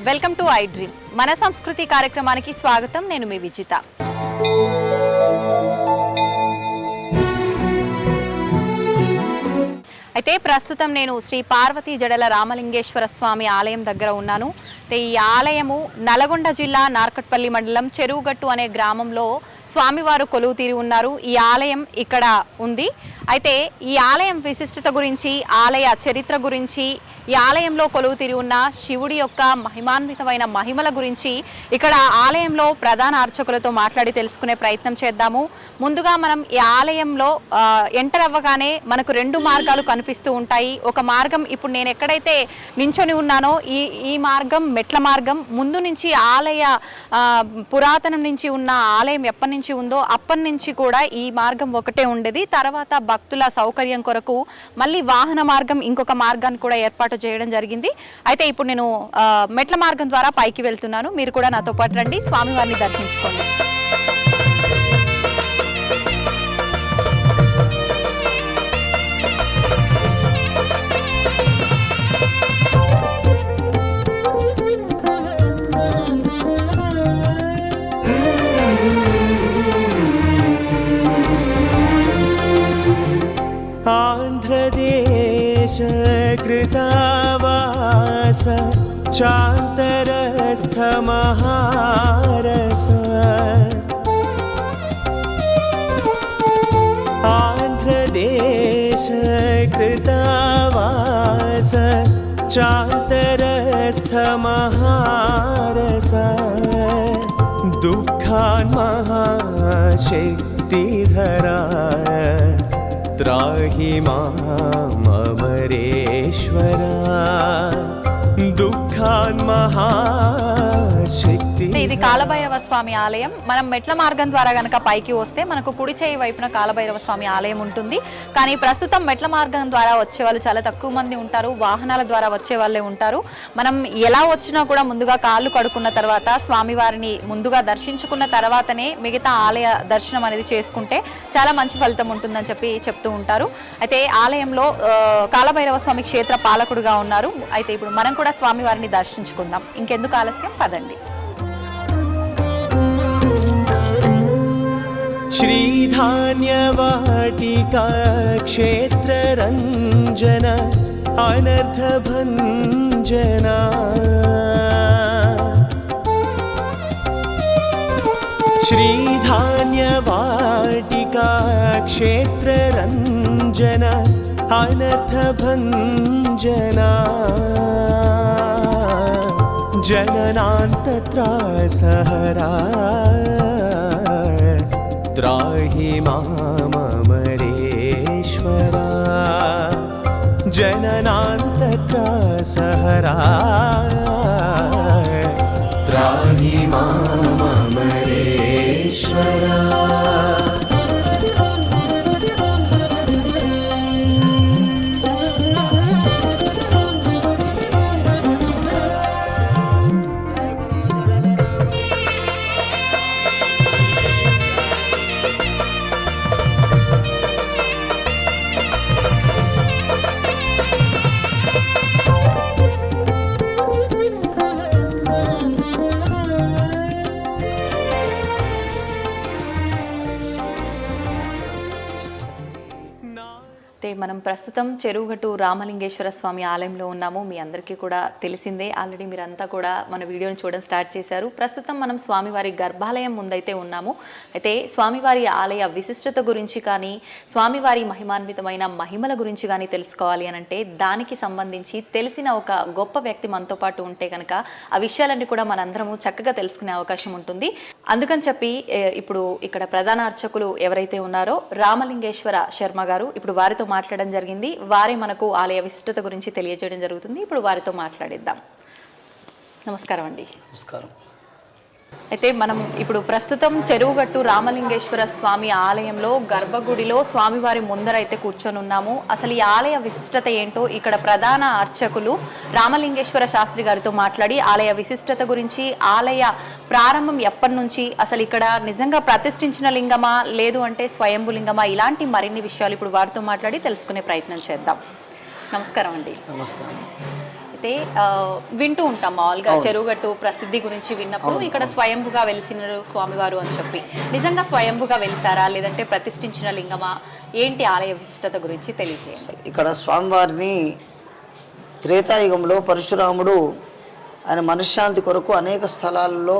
Welcome to I dream మన సంస్కృతి కార్యక్రమానికి స్వాగతం. నేను మీ విజిత. అయితే ప్రస్తుతం నేను శ్రీ పార్వతీ జడల రామలింగేశ్వర స్వామి ఆలయం దగ్గర ఉన్నాను. అయితే ఈ ఆలయము నల్గొండ జిల్లా నార్కట్పల్లి మండలం చెరువుగట్టు అనే గ్రామంలో స్వామివారు కొలువు తీరి ఉన్నారు. ఈ ఆలయం ఇక్కడ ఉంది. అయితే ఈ ఆలయం విశిష్టత గురించి, ఆలయ చరిత్ర గురించి, ఈ ఆలయంలో కొలువు తీరి ఉన్న శివుడి యొక్క మహిమాన్వితమైన మహిమల గురించి ఇక్కడ ఆలయంలో ప్రధాన అర్చకులతో మాట్లాడి తెలుసుకునే ప్రయత్నం చేద్దాము. ముందుగా మనం ఈ ఆలయంలో ఎంటర్ అవ్వగానే మనకు రెండు మార్గాలు కనిపిస్తూ ఉంటాయి. ఒక మార్గం ఇప్పుడు నేను ఎక్కడైతే నించొని ఉన్నానో ఈ మార్గం మెట్ల మార్గం. ముందు నుంచి ఆలయ పురాతనం నుంచి ఉన్న ఆలయం ఎప్పటి నుంచి ఉందో అప్పటి నుంచి కూడా ఈ మార్గం ఒకటే ఉండేది. తర్వాత భక్తుల సౌకర్యం కొరకు మళ్ళీ వాహన మార్గం ఇంకొక మార్గాన్ని కూడా ఏర్పాటు చేయడం జరిగింది. అయితే ఇప్పుడు నేను మెట్ల మార్గం ద్వారా పైకి వెళ్తున్నాను. మీరు కూడా నాతో పాటు రండి, స్వామివారిని దర్శించుకోండి. कृतावास चान्तरस्थ महारस आन्ध्रदेश कृतावास चान्तरस्थ महारस दुःखान् महाशक्तिधरा त्राहि मामरेश्वरा దుఃఖాన్ మహాశక్తి. ఇది కాలభైరవ స్వామి ఆలయం. మనం మెట్ల మార్గం ద్వారా గనక పైకి వస్తే మనకు కుడి చేయి వైపున కాలభైరవ స్వామి ఆలయం ఉంటుంది. కానీ ప్రస్తుతం మెట్ల మార్గం ద్వారా వచ్చే వాళ్ళు చాలా తక్కువ మంది ఉంటారు. వాహనాల ద్వారా వచ్చే వాళ్ళే ఉంటారు. మనం ఎలా వచ్చినా కూడా ముందుగా కాళ్ళు కడుక్కున్న తర్వాత స్వామివారిని ముందుగా దర్శించుకున్న తర్వాతనే మిగతా ఆలయ దర్శనం అనేది చేసుకుంటే చాలా మంచి ఫలితం ఉంటుందని చెప్తూ ఉంటారు. అయితే ఆలయంలో కాలభైరవ స్వామి క్షేత్ర పాలకుడుగా ఉన్నారు. అయితే ఇప్పుడు మనం కూడా స్వామివారిని దర్శించుకుందాం. ఇంకెందుకు ఆలస్యం, పదండి. శ్రీధాన్యవాటికా క్షేత్రరంజన అనర్థభంజన శ్రీధాన్యవాటికా క్షేత్రరంజన అనర్థభంజనా जननान्तत्रासहरा त्राहि मामरेश्वरा जननान्तत्रासहरा त्राहि मामरेश्वरा. మనం ప్రస్తుతం చెరువుగట్టు రామలింగేశ్వర స్వామి ఆలయంలో ఉన్నాము. మీ అందరికీ కూడా తెలిసిందే, ఆల్రెడీ మీరంతా కూడా మన వీడియోని చూడడం స్టార్ట్ చేశారు. ప్రస్తుతం మనం స్వామివారి గర్భాలయం ముందైతే ఉన్నాము. అయితే స్వామివారి ఆలయ విశిష్టత గురించి కానీ, స్వామివారి మహిమాన్వితమైన మహిమల గురించి కానీ తెలుసుకోవాలి అని అంటే దానికి సంబంధించి తెలిసిన ఒక గొప్ప వ్యక్తి మనతో పాటు ఉంటే కనుక ఆ విషయాలన్నీ కూడా మనందరము చక్కగా తెలుసుకునే అవకాశం ఉంటుంది. అందుకని చెప్పి ఇప్పుడు ఇక్కడ ప్రధాన అర్చకులు ఎవరైతే ఉన్నారో రామలింగేశ్వర శర్మ గారు, ఇప్పుడు వారితో మాట్లాడడం జరిగింది. వారే మనకు ఆలయ విశిష్టత గురించి తెలియజేయడం జరుగుతుంది. ఇప్పుడు వారితో మాట్లాడిద్దాం. నమస్కారం అండి. నమస్కారం. అయితే మనం ఇప్పుడు ప్రస్తుతం చెరువుగట్టు రామలింగేశ్వర స్వామి ఆలయంలో గర్భగుడిలో స్వామివారి ముందర అయితే కూర్చొని ఉన్నాము. అసలు ఈ ఆలయ విశిష్టత ఏంటో ఇక్కడ ప్రధాన అర్చకులు రామలింగేశ్వర శాస్త్రి గారితో మాట్లాడి ఆలయ విశిష్టత గురించి, ఆలయ ప్రారంభం ఎప్పటి నుంచి, అసలు ఇక్కడ నిజంగా ప్రతిష్ఠించిన లింగమా లేదు అంటే స్వయంభు లింగమా, ఇలాంటి మరిన్ని విషయాలు ఇప్పుడు వారితో మాట్లాడి తెలుసుకునే ప్రయత్నం చేద్దాం. నమస్కారం అండి. నమస్కారం. అయితే వింటూ ఉంటాం మామూలుగా చెరువుగట్టు ప్రసిద్ధి గురించి విన్నప్పుడు ఇక్కడ స్వయంభుగా వెలిసిన స్వామివారు అని చెప్పి నిజంగా స్వయంభుగా వెలిసారా లేదంటే ప్రతిష్ఠించిన లింగమా ఏంటి ఆలయ విశిష్టత గురించి తెలియజేయండి. ఇక్కడ స్వామివారిని త్రేతాయుగంలో పరశురాముడు ఆయన మనశ్శాంతి కొరకు అనేక స్థలాల్లో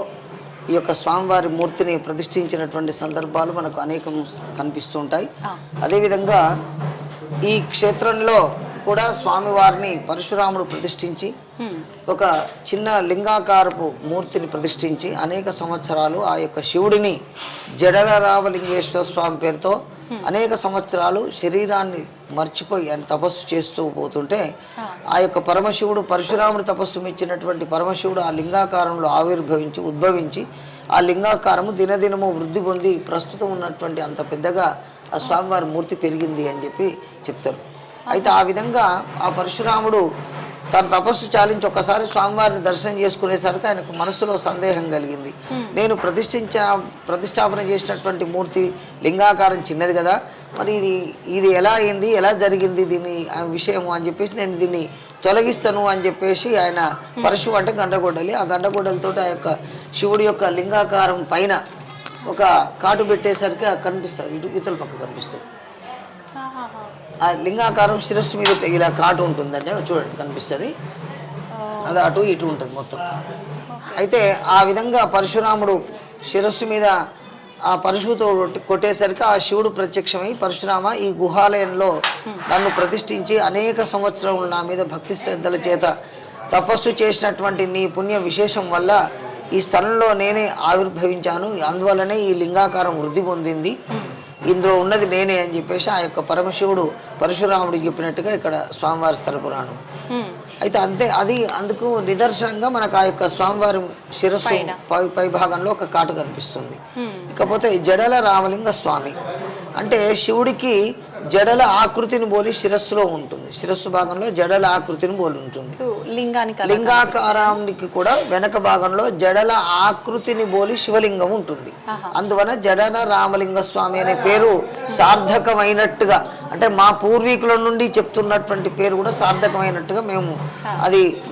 ఈ యొక్క స్వామివారి మూర్తిని ప్రతిష్ఠించినటువంటి సందర్భాలు మనకు అనేకం కనిపిస్తూ ఉంటాయి. అదేవిధంగా ఈ క్షేత్రంలో కూడా స్వామివారిని పరశురాముడు ప్రతిష్ఠించి ఒక చిన్న లింగాకారపు మూర్తిని ప్రతిష్ఠించి అనేక సంవత్సరాలు ఆ యొక్క శివుడిని జడల రామలింగేశ్వర స్వామి పేరుతో అనేక సంవత్సరాలు శరీరాన్ని మర్చిపోయి ఆయన తపస్సు చేస్తూ పోతుంటే ఆ యొక్క పరమశివుడు పరశురాముడు తపస్సు మెచ్చినటువంటి పరమశివుడు ఆ లింగాకారంలో ఉద్భవించి ఆ లింగాకారము దినదినము వృద్ధి పొంది ప్రస్తుతం ఉన్నటువంటి అంత పెద్దగా ఆ స్వామివారి మూర్తి పెరిగింది అని చెప్పి చెప్తారు. అయితే ఆ విధంగా ఆ పరశురాముడు తన తపస్సు చాలించి ఒక్కసారి స్వామివారిని దర్శనం చేసుకునేసరికి ఆయనకు మనసులో సందేహం కలిగింది. నేను ప్రతిష్టాపన చేసినటువంటి మూర్తి లింగాకారం చిన్నది కదా, మరి ఇది ఎలా అయింది, ఎలా జరిగింది దీని విషయము అని చెప్పేసి నేను దీన్ని తొలగిస్తాను అని చెప్పేసి ఆయన పరశువు అంటే గండ్రగొడ్డలి, ఆ గండ్రగొడ్డలతో ఆ యొక్క శివుడి యొక్క లింగాకారం పైన ఒక కాటు పెట్టేసరికి కనిపిస్తుంది, ఇతల పక్క కనిపిస్తుంది. ఆ లింగాకారం శిరస్సు మీద ఇలా కాటు ఉంటుందండి, చూడండి కనిపిస్తుంది, అది అటు ఇటు ఉంటుంది మొత్తం. అయితే ఆ విధంగా పరశురాముడు శిరస్సు మీద ఆ పరశువుతో కొట్టేసరికి ఆ శివుడు ప్రత్యక్షమై పరశురామ ఈ గుహాలయంలో నన్ను ప్రతిష్ఠించి అనేక సంవత్సరములు నా మీద భక్తి శ్రద్ధల చేత తపస్సు చేసినటువంటి నీ పుణ్య విశేషం వల్ల ఈ స్థలంలో నేనే ఆవిర్భవించాను, అందువల్లనే ఈ లింగాకారం వృద్ధి పొందింది, ఇందులో ఉన్నది నేనే అని చెప్పేసి ఆ యొక్క పరమశివుడు పరశురాముడికి చెప్పినట్టుగా ఇక్కడ స్వామివారి స్థల పురాణం. అయితే అందుకు నిదర్శనంగా మనకు ఆ యొక్క స్వామివారి శిరస్సు పై భాగంలో ఒక కాటు కనిపిస్తుంది. ఇకపోతే జడల రామలింగ స్వామి అంటే శివుడికి జడల ఆకృతిని పోలి శిరస్సులో ఉంటుంది, శిరస్సు భాగంలో జడల ఆకృతిని పోలి ఉంటుంది. లింగాకారానికి కూడా వెనక భాగంలో జడల ఆకృతిని పోలి శివలింగం ఉంటుంది. అందువల్ల జడల రామలింగ స్వామి అనే పేరు సార్థకమైనట్టుగా, అంటే మా పూర్వీకుల నుండి చెప్తున్నటువంటి పేరు కూడా సార్థకమైనట్టుగా మేము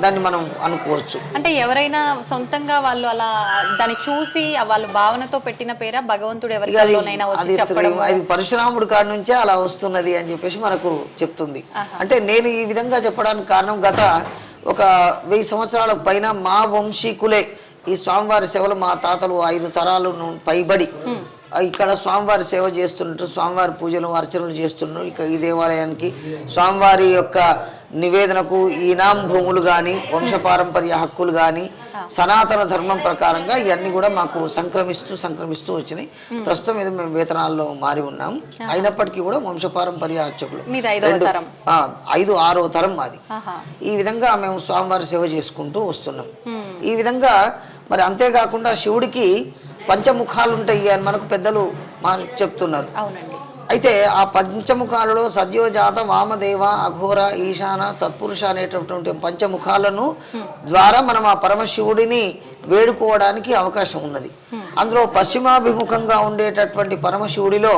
దాన్ని మనం అనుకోవచ్చు. అంటే ఎవరైనా సొంతంగా వాళ్ళు అలా దాన్ని చూసి వాళ్ళ భావనతో పెట్టిన పేరా, భగవంతుడు ఎవరికైనా వచ్చి చెప్పడం అది పరశురాముడి కాడి నుంచే అలా వస్తున్నది అని చెప్పేసి మనకు చెప్తుంది. అంటే నేను ఈ విధంగా చెప్పడానికి కారణం గత ఒక 1000 సంవత్సరాల పైన మా వంశీకులే ఈ స్వామివారి సేవలు మా తాతలు 5 తరాలు పైబడి ఇక్కడ స్వామివారి సేవ చేస్తున్నట్టు స్వామివారి పూజలు అర్చనలు చేస్తున్నారు. ఇక ఈ దేవాలయానికి స్వామివారి యొక్క నివేదనకు ఈనాం భూములు కానీ వంశపారంపర్య హక్కులు కానీ సనాతన ధర్మం ప్రకారంగా ఇవన్నీ కూడా మాకు సంక్రమిస్తూ వచ్చినాయి. ప్రస్తుతం ఇది మేము వేతనాల్లో మారి ఉన్నాం, అయినప్పటికీ కూడా వంశపారంపర్య అర్చకులు 5-6వ తరం మాది. ఈ విధంగా మేము స్వామివారి సేవ చేసుకుంటూ వస్తున్నాం. ఈ విధంగా మరి అంతేకాకుండా శివుడికి పంచముఖాలు ఉంటాయి అని మనకు పెద్దలు చెప్తున్నారు. అయితే ఆ పంచముఖాలలో సద్యోజాత వామదేవ అఘోర ఈశాన తత్పురుష అనేటటువంటి పంచముఖాలను ద్వారా మనం ఆ పరమశివుడిని వేడుకోవడానికి అవకాశం ఉన్నది. అందులో పశ్చిమాభిముఖంగా ఉండేటటువంటి పరమశివుడిలో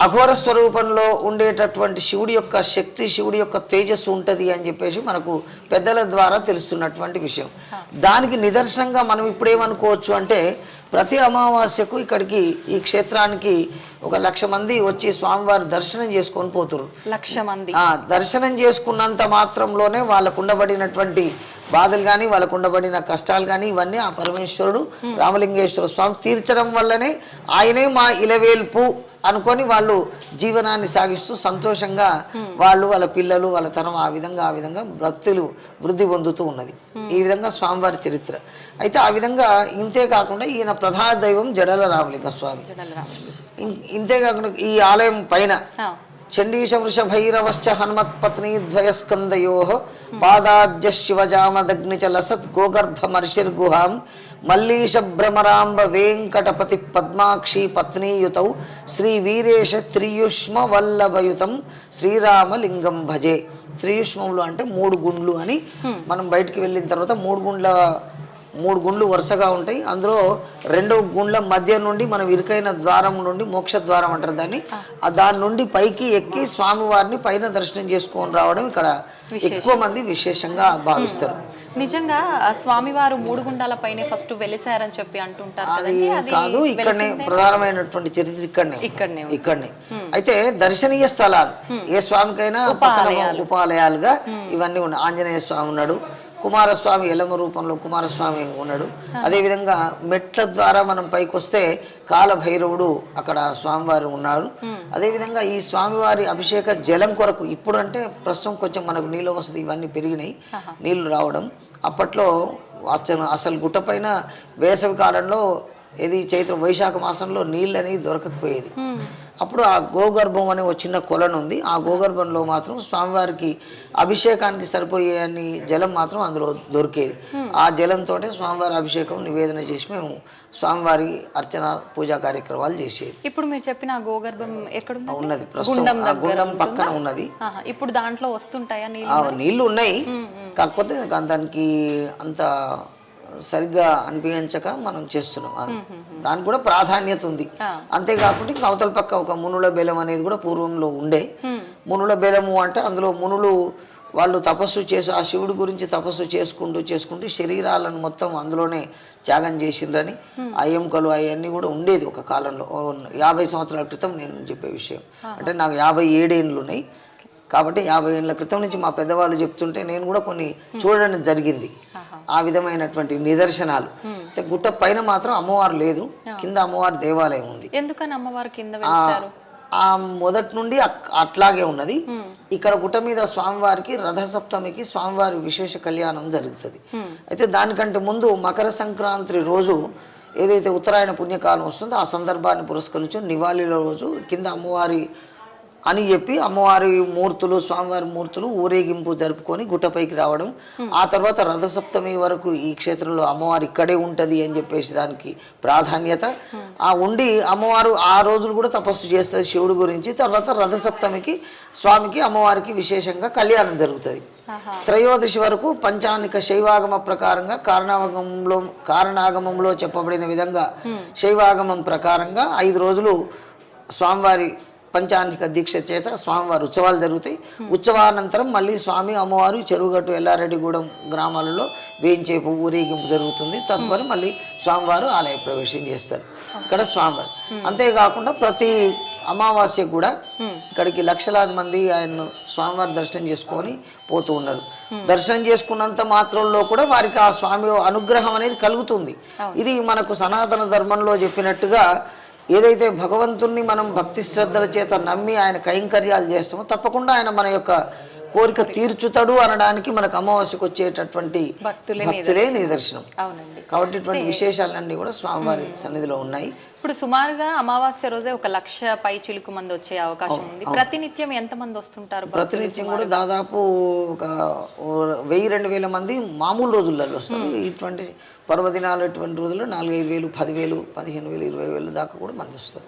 అఘోర స్వరూపంలో ఉండేటటువంటి శివుడి యొక్క శక్తి, శివుడి యొక్క తేజస్సు ఉంటుంది అని చెప్పేసి మనకు పెద్దల ద్వారా తెలుస్తున్నటువంటి విషయం. దానికి నిదర్శనంగా మనం ఇప్పుడేమనుకోవచ్చు అంటే ప్రతి అమావాస్యకు ఇక్కడికి ఈ క్షేత్రానికి 1,00,000 మంది వచ్చి స్వామివారి దర్శనం చేసుకొని పోతురు. 1,00,000 మంది దర్శనం చేసుకున్నంత మాత్రంలోనే వాళ్ళకు ఉండబడినటువంటి బాధలు కానీ వాళ్ళకు ఉండబడిన కష్టాలు కానీ ఇవన్నీ ఆ పరమేశ్వరుడు రామలింగేశ్వర స్వామి తీర్చడం వల్లనే ఆయనే మా ఇలవేల్పు అనుకొని వాళ్ళు జీవనాన్ని సాగిస్తూ సంతోషంగా వాళ్ళు వాళ్ళ పిల్లలు వాళ్ళ తరం ఆ విధంగా భక్తులు వృద్ధి పొందుతూ ఉన్నది. ఈ విధంగా స్వామివారి చరిత్ర. అయితే ఆ విధంగా ఇంతే కాకుండా ఈయన ప్రధాన దైవం జడల రామలింగ స్వామి. ఇంతేకాకుండా ఈ ఆలయం పైన చండీశ వృషభైరవశ్చ హనుమత్పత్ని ద్వయస్కందయో పాదాబ్జ శివజామదగ్నిచ లసత్ గోగర్భమర్షిర్గుహాం మల్లీశ భ్రమరాంబ వెంకటపతి పద్మాక్షి పత్నీయుతౌ శ్రీ వీరేశ త్రియుష్మ వల్లభయుతం శ్రీరామలింగం భజే. త్రియుష్మములు అంటే 3 గుండ్లు అని మనం బయటికి వెళ్ళిన తర్వాత 3 గుండ్ల 3 గుండ్లు వరుసగా ఉంటాయి. అందులో 2 గుండ్ల మధ్య నుండి మనం ఇరుకైన ద్వారం నుండి మోక్ష ద్వారం అంటారు దాన్ని, దాని నుండి పైకి ఎక్కి స్వామివారిని పైన దర్శనం చేసుకొని రావడం ఇక్కడ ఎక్కువ మంది విశేషంగా భావిస్తారు. నిజంగా స్వామివారు 3 గుండాల పైన ఫస్ట్ వెలిసారని చెప్పి అంటుంటారు. అది కాదు, ఇక్కడనే ప్రధానమైనటువంటి చరిత్ర ఇక్కడనే. అయితే దర్శనీయ స్థలాలు ఏ స్వామికైనా ఉపాలయాలుగా ఇవన్నీ ఉన్నాయి. ఆంజనేయ స్వామి ఉన్నాడు, కుమారస్వామి ఎల్లమ్మ రూపంలో కుమారస్వామి ఉన్నాడు. అదేవిధంగా మెట్ల ద్వారా మనం పైకి వస్తే కాలభైరవుడు అక్కడ స్వామివారు ఉన్నారు. అదేవిధంగా ఈ స్వామివారి అభిషేక జలం కొరకు ఇప్పుడు అంటే ప్రస్తుతం కొంచెం మనకు నీళ్ళ వసతి ఇవన్నీ పెరిగినాయి, నీళ్లు రావడం. అప్పట్లో అసలు గుట్ట పైన వేసవి కాలంలో చైత్ర వైశాఖ మాసంలో నీళ్ళు అనేది దొరకకపోయేది. అప్పుడు ఆ గోగర్భం అనే ఒక చిన్న కొలను ఉంది. ఆ గోగర్భంలో మాత్రం స్వామివారికి అభిషేకానికి సరిపోయే అన్ని జలం మాత్రం అందులో దొరికేది. ఆ జలంతో స్వామివారి అభిషేకం నివేదన చేసి మేము స్వామివారి అర్చన పూజా కార్యక్రమాలు చేసేది. ఇప్పుడు మీరు చెప్పిన ఆ గోగర్భం ఎక్కడ ఉన్నది? ప్రస్తుతం ఆ గుండం పక్కన ఉన్నది. ఇప్పుడు దాంట్లో వస్తుంటాయా నీళ్లు? ఉన్నాయి, కాకపోతే దానికి అంత సరిగ్గా అనిపించక మనం చేస్తున్నాం. దానికి కూడా ప్రాధాన్యత ఉంది. అంతేకాకుండా ఇంకా అవతల పక్క ఒక మునుల బెలం అనేది కూడా పూర్వంలో ఉండే. మునుల బెలము అంటే అందులో మునులు వాళ్ళు తపస్సు చేసి ఆ శివుడి గురించి తపస్సు చేసుకుంటూ శరీరాలను మొత్తం అందులోనే త్యాగం చేసిండ్రని ఆ ఎముకలు అవన్నీ కూడా ఉండేది ఒక కాలంలో. 50 సంవత్సరాల క్రితం నేను చెప్పే విషయం. అంటే నాకు 57 ఏళ్ళు ఉన్నాయి కాబట్టి 50 ఏళ్ళ క్రితం నుంచి మా పెద్దవాళ్ళు చెప్తుంటే నేను కూడా కొన్ని చూడడం జరిగింది. ఆ విధమైనటువంటి నిదర్శనాలు. గుట్ట పైన మాత్రం అమ్మవారు లేదు, కింద అమ్మవారి దేవాలయం ఉంది. ఎందుకని అమ్మవారు కింద? ఆ మొదటి నుండి అట్లాగే ఉన్నది. ఇక్కడ గుట్ట మీద స్వామివారికి రథసప్తమికి స్వామివారి విశేష కళ్యాణం జరుగుతుంది. అయితే దానికంటే ముందు మకర సంక్రాంతి రోజు ఏదైతే ఉత్తరాయణ పుణ్యకాలం వస్తుందో ఆ సందర్భాన్ని పురస్కరించి నివాళిల రోజు కింద అమ్మవారి అని చెప్పి అమ్మవారి మూర్తులు స్వామివారి మూర్తులు ఊరేగింపు జరుపుకొని గుట్టపైకి రావడం. ఆ తర్వాత రథసప్తమి వరకు ఈ క్షేత్రంలో అమ్మవారు ఇక్కడే ఉంటుంది అని చెప్పేసి దానికి ప్రాధాన్యత. ఆ ఉండి అమ్మవారు ఆ రోజులు కూడా తపస్సు చేస్తుంది శివుడి గురించి. తర్వాత రథసప్తమికి స్వామికి అమ్మవారికి విశేషంగా కళ్యాణం జరుగుతుంది. త్రయోదశి వరకు పంచానిక శైవాగమ ప్రకారంగా కారణాగమంలో చెప్పబడిన విధంగా శైవాగమం ప్రకారంగా 5 రోజులు స్వామివారి పంచానిక దీక్ష చేత స్వామివారి ఉత్సవాలు జరుగుతాయి. ఉత్సవానంతరం మళ్ళీ స్వామి అమ్మవారు చెరువుగట్టు ఎల్లారెడ్డిగూడెం గ్రామాలలో వేయించేపు ఊరేగింపు జరుగుతుంది. తదుపరి మళ్ళీ స్వామివారు ఆలయ ప్రవేశం చేస్తారు ఇక్కడ స్వామివారు. అంతేకాకుండా ప్రతి అమావాస్య కూడా ఇక్కడికి లక్షలాది మంది ఆయన స్వామివారి దర్శనం చేసుకొని పోతూ ఉన్నారు. దర్శనం చేసుకున్నంత మాత్రంలో కూడా వారికి ఆ స్వామి అనుగ్రహం అనేది కలుగుతుంది. ఇది మనకు సనాతన ధర్మంలో చెప్పినట్టుగా ఏదైతే భగవంతుణ్ణి మనం భక్తి శ్రద్ధల చేత నమ్మి ఆయన కైంకర్యాలు చేస్తామో తప్పకుండా ఆయన మన యొక్క కోరిక తీర్చుతాడు అనడానికి మనకు అమావాస్యకు వచ్చేటటువంటి భక్తులే నిదర్శనం. కాబట్టి ఇటువంటి విశేషాలన్నీ కూడా స్వామివారి సన్నిధిలో ఉన్నాయి. ఇప్పుడు సుమారుగా అమావాస్య రోజే 1,00,000 పై చిలుకు మంది వచ్చే అవకాశం ఉంది. ప్రతినిత్యం ఎంత మంది వస్తుంటారు? ప్రతినిత్యం కూడా దాదాపు ఒక 1000-2,000 మంది మామూలు రోజులలో వస్తారు. ఇటువంటి పర్వదినాలు ఇటువంటి రోజుల్లో 4,000-5,000, 10,000, 15,000, 20,000 దాకా కూడా మంది వస్తారు.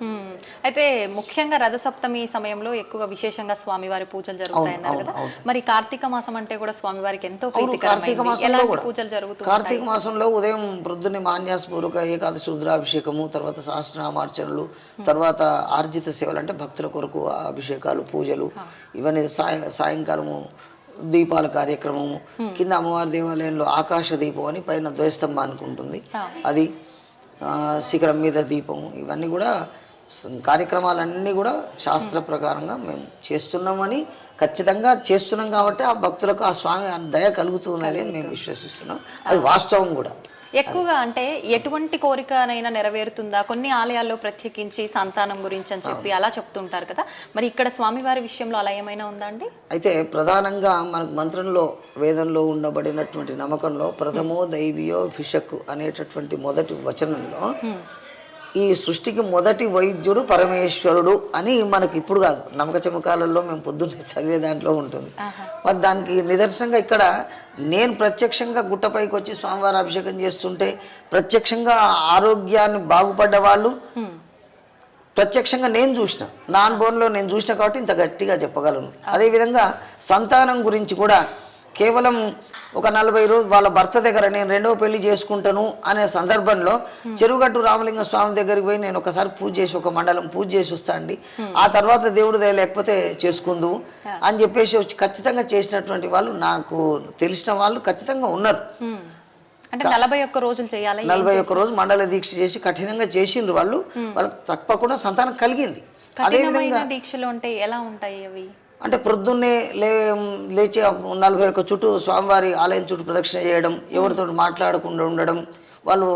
అయితే ముఖ్యంగా రథసప్తమి సమయంలో ఎక్కువ విశేషంగా స్వామివారి పూజలు జరుగుతాయన్నారు కదా. మరి కార్తీక మాసం అంటే కూడా స్వామివారికి ఎంతో కార్తీక మాసంలో కూడా పూజలు జరుగుతాయి. కార్తీక మాసంలో ఉదయం ప్రొద్దున్నే మాన్యాసపూర్వక ఏకాదశి రుద్రాభిషేకము, తర్వాత సహస్రనామార్చనలు, తర్వాత ఆర్జిత సేవలు అంటే భక్తుల కొరకు అభిషేకాలు, పూజలు, ఇవన్నీ సాయంకాలము దీపాల కార్యక్రమము. కింద అమ్మవారి దేవాలయంలో ఆకాశ దీపం అని పైన ధ్వజస్తంభానికి ఉంటుంది, అది శిఖరం మీద దీపము. ఇవన్నీ కూడా కార్యక్రమాలన్నీ కూడా శాస్త్ర ప్రకారంగా మేము చేస్తున్నామని ఖచ్చితంగా చేస్తున్నాం కాబట్టి ఆ భక్తులకు ఆ స్వామి దయ కలుగుతుందని మేము విశ్వసిస్తున్నాం. అది వాస్తవం కూడా. ఎక్కువగా అంటే ఎటువంటి కోరికనైనా నెరవేరుతుందా? కొన్ని ఆలయాల్లో ప్రత్యేకించి సంతానం గురించి అని చెప్పి అలా చెప్తుంటారు కదా, మరి ఇక్కడ స్వామివారి విషయంలో అలా ఏమైనా ఉందా అండి? అయితే ప్రధానంగా మనకు మంత్రంలో వేదంలో ఉండబడినటువంటి నమ్మకంలో ప్రథమో దైవీయో భిషక్ అనేటటువంటి మొదటి వచనంలో ఈ సృష్టికి మొదటి వైద్యుడు పరమేశ్వరుడు అని మనకి ఇప్పుడు కాదు, నమ్మక చమకాలలో మేము పొద్దున్నే చదివే దాంట్లో ఉంటుంది. మరి దానికి నిదర్శనంగా ఇక్కడ నేను ప్రత్యక్షంగా గుట్టపైకి వచ్చి స్వామివారి అభిషేకం చేస్తుంటే ప్రత్యక్షంగా ఆరోగ్యాన్ని బాగుపడ్డ వాళ్ళు ప్రత్యక్షంగా నేను చూసిన, నా అనుభవంలో నేను చూసిన కాబట్టి ఇంత గట్టిగా చెప్పగలను. అదేవిధంగా సంతానం గురించి కూడా కేవలం ఒక 40 రోజు వాళ్ళ భర్త దగ్గర నేను రెండవ పెళ్లి చేసుకుంటాను అనే సందర్భంలో చెరువుగట్టు రామలింగ స్వామి దగ్గరికి పోయి నేను ఒకసారి పూజ చేసి ఒక మండలం పూజ చేసి వస్తా అండి, ఆ తర్వాత దేవుడు దయ లేకపోతే చేసుకుందు అని చెప్పేసి వచ్చి ఖచ్చితంగా చేసినటువంటి వాళ్ళు నాకు తెలిసిన వాళ్ళు ఖచ్చితంగా ఉన్నారు. అంటే 41 రోజులు చేయాలి. 41 రోజు మండల దీక్ష చేసి కఠినంగా చేసిండ్రు వాళ్ళు. వాళ్ళకి తప్పకుండా సంతానం కలిగింది. అదే విధంగా దీక్షలు అంటే ఎలా ఉంటాయి అవి అంటే ప్రొద్దున్నే లేచి 41 చుట్టూ స్వామివారి ఆలయం చుట్టూ ప్రదక్షిణ చేయడం, ఎవరితో మాట్లాడకుండా ఉండడం, వాళ్ళు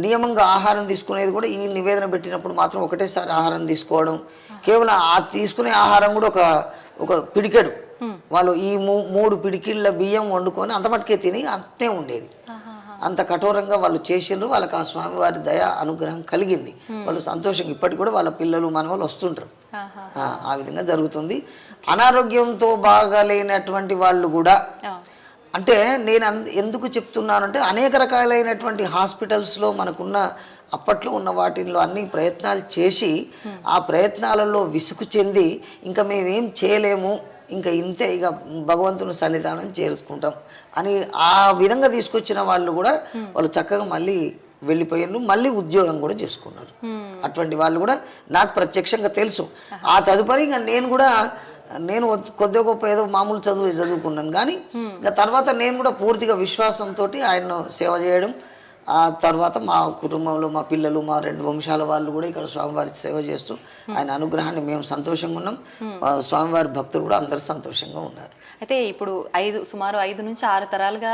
నియమంగా ఆహారం తీసుకునేది కూడా ఈ నివేదన పెట్టినప్పుడు మాత్రం ఒకటేసారి ఆహారం తీసుకోవడం, కేవలం ఆ తీసుకునే ఆహారం కూడా ఒక పిడికెడు, వాళ్ళు ఈ 3 పిడికిళ్ళ బియ్యం వండుకొని అంత మటుకే తిని అంతే ఉండేది. అంత కఠోరంగా వాళ్ళు చేసిండ్రు. వాళ్ళకి ఆ స్వామివారి దయ అనుగ్రహం కలిగింది. వాళ్ళు సంతోషంగా ఇప్పటికి కూడా వాళ్ళ పిల్లలు మనవాళ్ళు వస్తుంటారు. ఆ విధంగా జరుగుతుంది. అనారోగ్యంతో బాగాలేనటువంటి వాళ్ళు కూడా అంటే నేను ఎందుకు చెప్తున్నానంటే అనేక రకాలైనటువంటి హాస్పిటల్స్లో మనకున్న అప్పట్లో ఉన్న వాటిల్లో అన్ని ప్రయత్నాలు చేసి ఆ ప్రయత్నాలలో విసుగు చెంది ఇంకా మేమేం చేయలేము, ఇంకా ఇంతే, ఇక భగవంతుని సన్నిధానం చేరుకుంటాం అని ఆ విధంగా తీసుకొచ్చిన వాళ్ళు కూడా వాళ్ళు చక్కగా మళ్ళీ వెళ్ళిపోయారు, మళ్ళీ ఉద్యోగం కూడా చేసుకున్నారు. అటువంటి వాళ్ళు కూడా నాకు ప్రత్యక్షంగా తెలుసు. ఆ తదుపరి ఇంకా నేను కొద్దిగా గొప్ప ఏదో మామూలు చదువుకున్నాను కానీ ఇంకా తర్వాత నేను కూడా పూర్తిగా విశ్వాసంతో ఆయన్ను సేవ చేయడం, ఆ తర్వాత మా కుటుంబంలో మా పిల్లలు మా 2 వంశాల వాళ్ళు కూడా ఇక్కడ స్వామివారి సేవ చేస్తూ ఆయన అనుగ్రహాన్ని మేము సంతోషంగా ఉన్నాం. స్వామివారి భక్తులు కూడా అందరూ సంతోషంగా ఉన్నారు. అయితే ఇప్పుడు సుమారు 5 నుంచి 6 తరాలుగా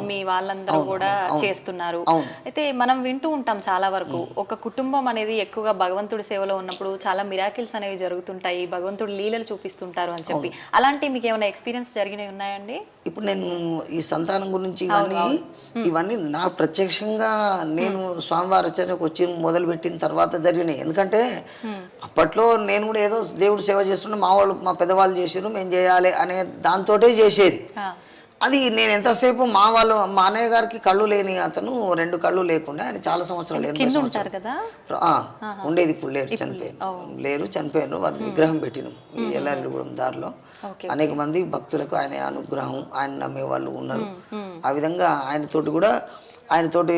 మీ వాళ్ళందరూ కూడా చేస్తున్నారు. అయితే మనం వింటూ ఉంటాం చాలా వరకు ఒక కుటుంబం అనేది ఎక్కువగా భగవంతుడి సేవలో ఉన్నప్పుడు చాలా మిరాకిల్స్ అనేవి జరుగుతుంటాయి, భగవంతుడు లీలలు చూపిస్తుంటారు అని చెప్పి, అలాంటి మీకు ఏమైనా ఎక్స్పీరియన్స్ జరిగినవి ఉన్నాయండి? ఇప్పుడు నేను ఈ సంతానం గురించి ఇవన్నీ నా ప్రత్యక్షంగా నేను స్వామివారి రచనకు వచ్చి మొదలుపెట్టిన తర్వాత జరిగినాయి. ఎందుకంటే అప్పట్లో నేను కూడా ఏదో దేవుడు సేవ చేస్తుంటే మా పెద్దవాళ్ళు చేసారు, మేము చేయాలి అనే దాంతోటే చేసేది. అది నేను ఎంతసేపు మా అన్నయ్య గారికి కళ్ళు లేని అతను 2 కళ్ళు లేకుండా ఆయన చాలా సంవత్సరాలు ఉండేది. ఇప్పుడు లేరు, చనిపోయారు. వారి విగ్రహం పెట్టినాం ఎల్లారెడ్డిగూడెం దారిలో. అనేక మంది భక్తులకు ఆయన అనుగ్రహం, ఆయన నమ్మే వాళ్ళు ఉన్నారు. ఆ విధంగా ఆయనతోటి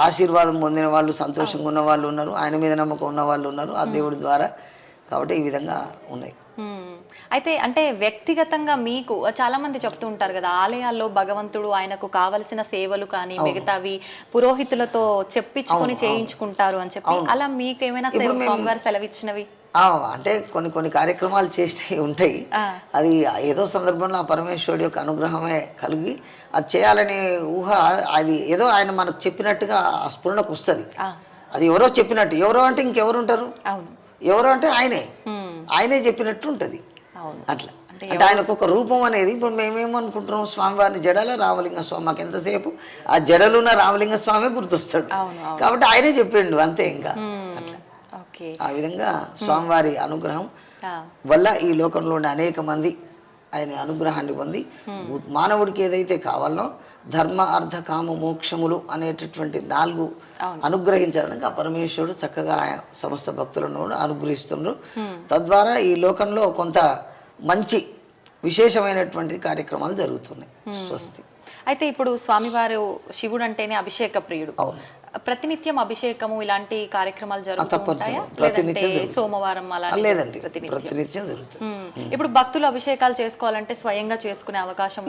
ఆశీర్వాదం పొందిన వాళ్ళు, సంతోషంగా ఉన్న వాళ్ళు ఉన్నారు, ఆయన మీద నమ్మకం ఉన్న వాళ్ళు ఉన్నారు ఆ దేవుడి ద్వారా. కాబట్టి ఈ విధంగా ఉన్నాయి. అయితే అంటే వ్యక్తిగతంగా మీకు చాలా మంది చెప్తూ ఉంటారు కదా, ఆలయాల్లో భగవంతుడు ఆయనకు కావలసిన సేవలు కానీ మిగతావి పురోహితులతో చెప్పించుకొని చేయించుకుంటారు అని చెప్పి, అలా మీకు ఏమైనా స్వామివారు సెలవిచ్చినవి? అంటే కొన్ని కార్యక్రమాలు చేసినవి ఉంటాయి. అది ఏదో సందర్భంలో ఆ పరమేశ్వరుడి యొక్క అనుగ్రహమే కలిగి అది చేయాలనే ఊహ, అది ఏదో ఆయన మనకు చెప్పినట్టుగా ఆ స్ఫురణకు వస్తుంది. అది ఎవరో చెప్పినట్టు, ఎవరో అంటే ఇంకెవరు ఉంటారు, ఎవరో అంటే ఆయనే చెప్పినట్టు ఉంటుంది. అట్లా అంటే ఆయనకు ఒక రూపం అనేది. ఇప్పుడు మేమేమనుకుంటున్నాం, స్వామివారిని జడల రామలింగ స్వామి, మాకు ఎంతసేపు ఆ జడలున్న రామలింగ స్వామి గుర్తొస్తాడు. కాబట్టి ఆయనే చెప్పిండు అంతే. ఇంకా అట్లా ఆ విధంగా స్వామివారి అనుగ్రహం వల్ల ఈ లోకంలో ఉండే అనేక మంది ఆయన అనుగ్రహాన్ని పొంది మానవుడికి ఏదైతే కావాలనో ధర్మ అర్థ కామ మోక్షములు అనేటటువంటి 4 అనుగ్రహించడానికి ఆ పరమేశ్వరుడు చక్కగా సమస్త భక్తులను కూడా అనుగ్రహిస్తున్నారు. తద్వారా ఈ లోకంలో కొంత మంచి విశేషమైనటువంటి కార్యక్రమాలు జరుగుతున్నాయి. స్వస్తి. అయితే ఇప్పుడు స్వామివారు శివుడు అంటేనే అభిషేక ప్రియుడు. ప్రతినిత్యం అభిషేకము ఇలాంటి కార్యక్రమాలు జరుగుతుంటాయా? సోమవారం లేదండి, ప్రతినిత్యం జరుగుతుంది. ఇప్పుడు భక్తులు అభిషేకాలు చేసుకోవాలంటే స్వయంగా చేసుకునే అవకాశం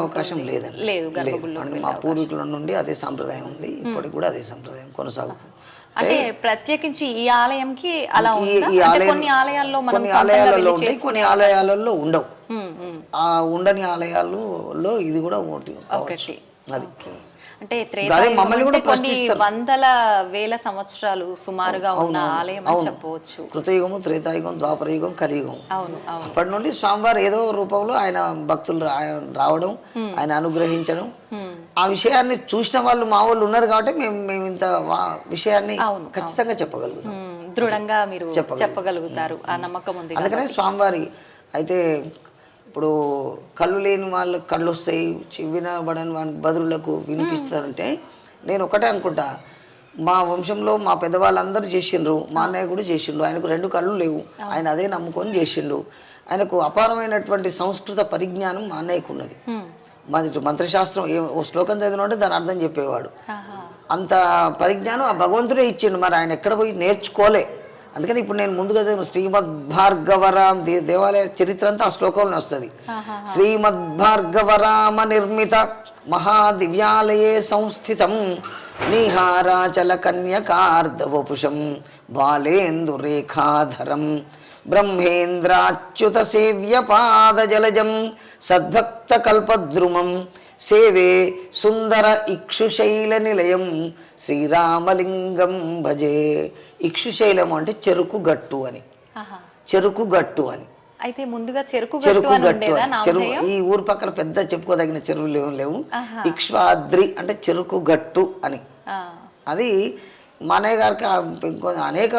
అవకాశం లేదు. మా పూర్వీకుల నుండి అదే సాంప్రదాయం ఉంది, ఇప్పటికి కూడా అదే సాంప్రదాయం కొనసాగుతుంది. అంటే ప్రత్యేకించి ఈ ఆలయంకి అలా కొన్ని ఆలయాల్లో ఉంటాయి, కొన్ని ఆలయాలలో ఉండవు. ఆ ఉండని ఆలయాలలో ఇది కూడా ఒకటి. అది అంటే కొన్ని వందల వేల సంవత్సరాలు సుమారుగా ఉన్న ఆలయం అని చెప్పవచ్చు. కృతయుగము, త్రేతాయుగం, ద్వాపరయుగం, కలియుగం. అప్పటి నుండి స్వామివారు ఏదో రూపంలో ఆయన భక్తులు రావడం, ఆయన అనుగ్రహించడం, ఆ విషయాన్ని చూసిన వాళ్ళు మా వాళ్ళు ఉన్నారు కాబట్టి మేము ఇంత విషయాన్ని ఖచ్చితంగా చెప్పగలుగుతాం, దృఢంగా మీరు చెప్పగలుగుతారు, ఆ నమ్మకం ఉంది. అందుకనే స్వామివారి అయితే ఇప్పుడు కళ్ళు లేని వాళ్ళకి కళ్ళు వస్తాయి, వినబడని వాళ్ళ బదురులకు వినిపిస్తారంటే నేను ఒకటే అనుకుంటా, మా వంశంలో మా పెద్దవాళ్ళందరూ చేసిండ్రు, మా అన్నయ్య కూడా చేసిండు, ఆయనకు 2 కళ్ళు లేవు, ఆయన అదే నమ్ముకొని చేసిండు. ఆయనకు అపారమైనటువంటి సంస్కృత పరిజ్ఞానం మా అన్నయ్యకు ఉన్నది. మరి మంత్రశాస్త్రం ఓ శ్లోకం చదివినంటే దాని అర్థం చెప్పేవాడు. ఆహా. అంత పరిజ్ఞానం ఆ భగవంతుడే ఇచ్చిండు, మరి ఆయన ఎక్కడ పోయి నేర్చుకోలే. అందుకని ఇప్పుడు నేను ముందుగా చదివిన శ్రీమద్ భార్గవరామ్ దేవాలయ చరిత్ర అంతా ఆ శ్లోకంలో వస్తుంది. శ్రీమద్ భార్గవరామ నిర్మిత మహాదివ్యాలయే సంస్థితం నిహారాచల కన్యకార్ధవపుషం బాలేందురేఖాధరం బ్రహ్మేంద్రాచ్యుత సేవ్య పాదజలజం సద్భక్త కల్పద్రుమం సేవే సుందర ఇక్షుశైల నిలయం శ్రీరామలింగం భజే. ఇక్షుశైలం అంటే చెరుకు గట్టు అని, ఆహా. చెరుకు గట్టు అని. అయితే ముందుగా చెరుకు చెరుకు అని గట్టు ఉండేదా అని. చెరువు నామధేయం? ఈ ఊరు పక్కన పెద్ద చెప్పుకోదగిన చెరువులు ఏం లేవు. ఆహా. ఇక్ష్వాద్రి అంటే చెరుకు గట్టు అని. ఆ. అది మా అన్నయ్య గారికి అనేక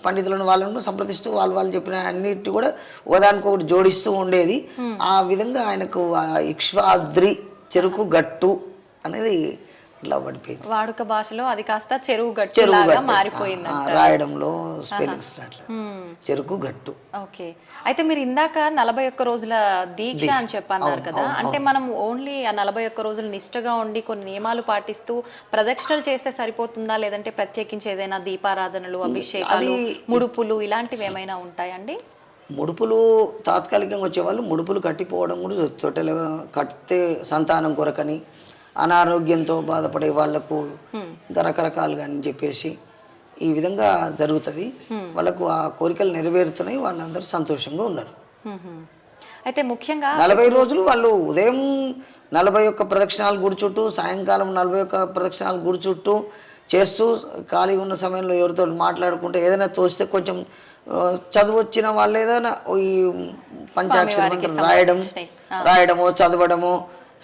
పండితులను వాళ్ళను సంప్రదిస్తూ వాళ్ళు చెప్పిన అన్నిటి కూడా ఒకదానికి ఒకటి జోడిస్తూ ఉండేది. ఆ విధంగా ఆయనకు ఇక్ష్వాద్రి చెరుకు గట్టు అనేది ఇట్లా పడిపోయింది. వాడుక భాషలో అది కాస్త చెరువు గట్టు మారిపోయింది రాయడంలో స్పెల్లింగ్స్ అట్లా చెరుకు గట్టు. ఓకే. అయితే మీరు ఇందాక 41 రోజుల దీక్ష అని చెప్పన్నారు కదా, అంటే మనం ఓన్లీ ఆ 41 రోజులు నిష్ఠగా ఉండి కొన్ని నియమాలు పాటిస్తూ ప్రదక్షిణలు చేస్తే సరిపోతుందా, లేదంటే ప్రత్యేకించి ఏదైనా దీపారాధనలు, అభిషేకాలు, ముడుపులు ఇలాంటివి ఏమైనా ఉంటాయండి? ముడుపులు తాత్కాలికంగా వచ్చేవాళ్ళు ముడుపులు కట్టిపోవడం కూడా తొట్టెలు కట్టితే సంతానం కొరకని, అనారోగ్యంతో బాధపడే వాళ్లకు ఇంకా రకరకాలుగా అని చెప్పేసి ఈ విధంగా జరుగుతుంది. వాళ్ళకు ఆ కోరికలు నెరవేరుతున్నాయి, వాళ్ళందరూ సంతోషంగా ఉన్నారు. అయితే ముఖ్యంగా 40 రోజులు వాళ్ళు ఉదయం 41 ప్రదక్షిణాలు గుడి చుట్టూ, సాయంకాలం 41 ప్రదక్షిణాలు గుడి చుట్టూ చేస్తూ ఖాళీ ఉన్న సమయంలో ఎవరితో మాట్లాడుకుంటే ఏదైనా తోస్తే కొంచెం చదువు వచ్చిన వాళ్ళు ఏదైనా ఈ పంచాక్షరి మంత్రం రాయడమో చదవడమో,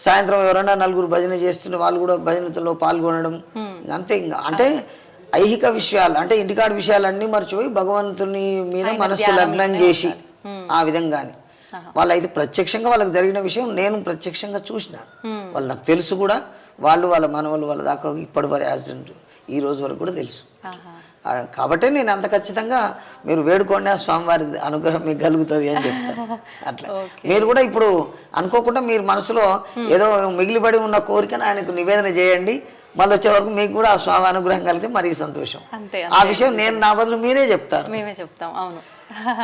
సాయంత్రం ఎవరైనా నలుగురు భజన చేస్తున్న వాళ్ళు కూడా భజనలో పాల్గొనడం, అంతే. ఇంకా అంటే ఐహిక విషయాలు అంటే ఇంటికాడి విషయాలన్నీ మర్చిపోయి భగవంతుని మీద మనస్సు లగ్నం చేసి ఆ విధంగానే వాళ్ళు అయితే ప్రత్యక్షంగా వాళ్ళకి జరిగిన విషయం నేను ప్రత్యక్షంగా చూసిన, వాళ్ళు నాకు తెలుసు కూడా. వాళ్ళు వాళ్ళ మనవాళ్ళు వాళ్ళ దాకా ఇప్పటి వరకు యాక్సిడెంట్ ఈ రోజు వరకు కూడా తెలుసు. కాబట్టి నేను అంత ఖచ్చితంగా మీరు వేడుకోండి, ఆ స్వామివారి అనుగ్రహం మీకు కలుగుతుంది అని చెప్తాను. అట్లా మీరు కూడా ఇప్పుడు అనుకోకుండా మీరు మనసులో ఏదో మిగిలిపడి ఉన్న కోరికను ఆయనకు నివేదన చేయండి. మళ్ళీ వచ్చే వరకు మీకు కూడా ఆ స్వామి అనుగ్రహం కలిగితే మరీ సంతోషం. ఆ విషయం నేను నా బదులు మీరే చెప్తారు. మేమే చెప్తాం. అవును.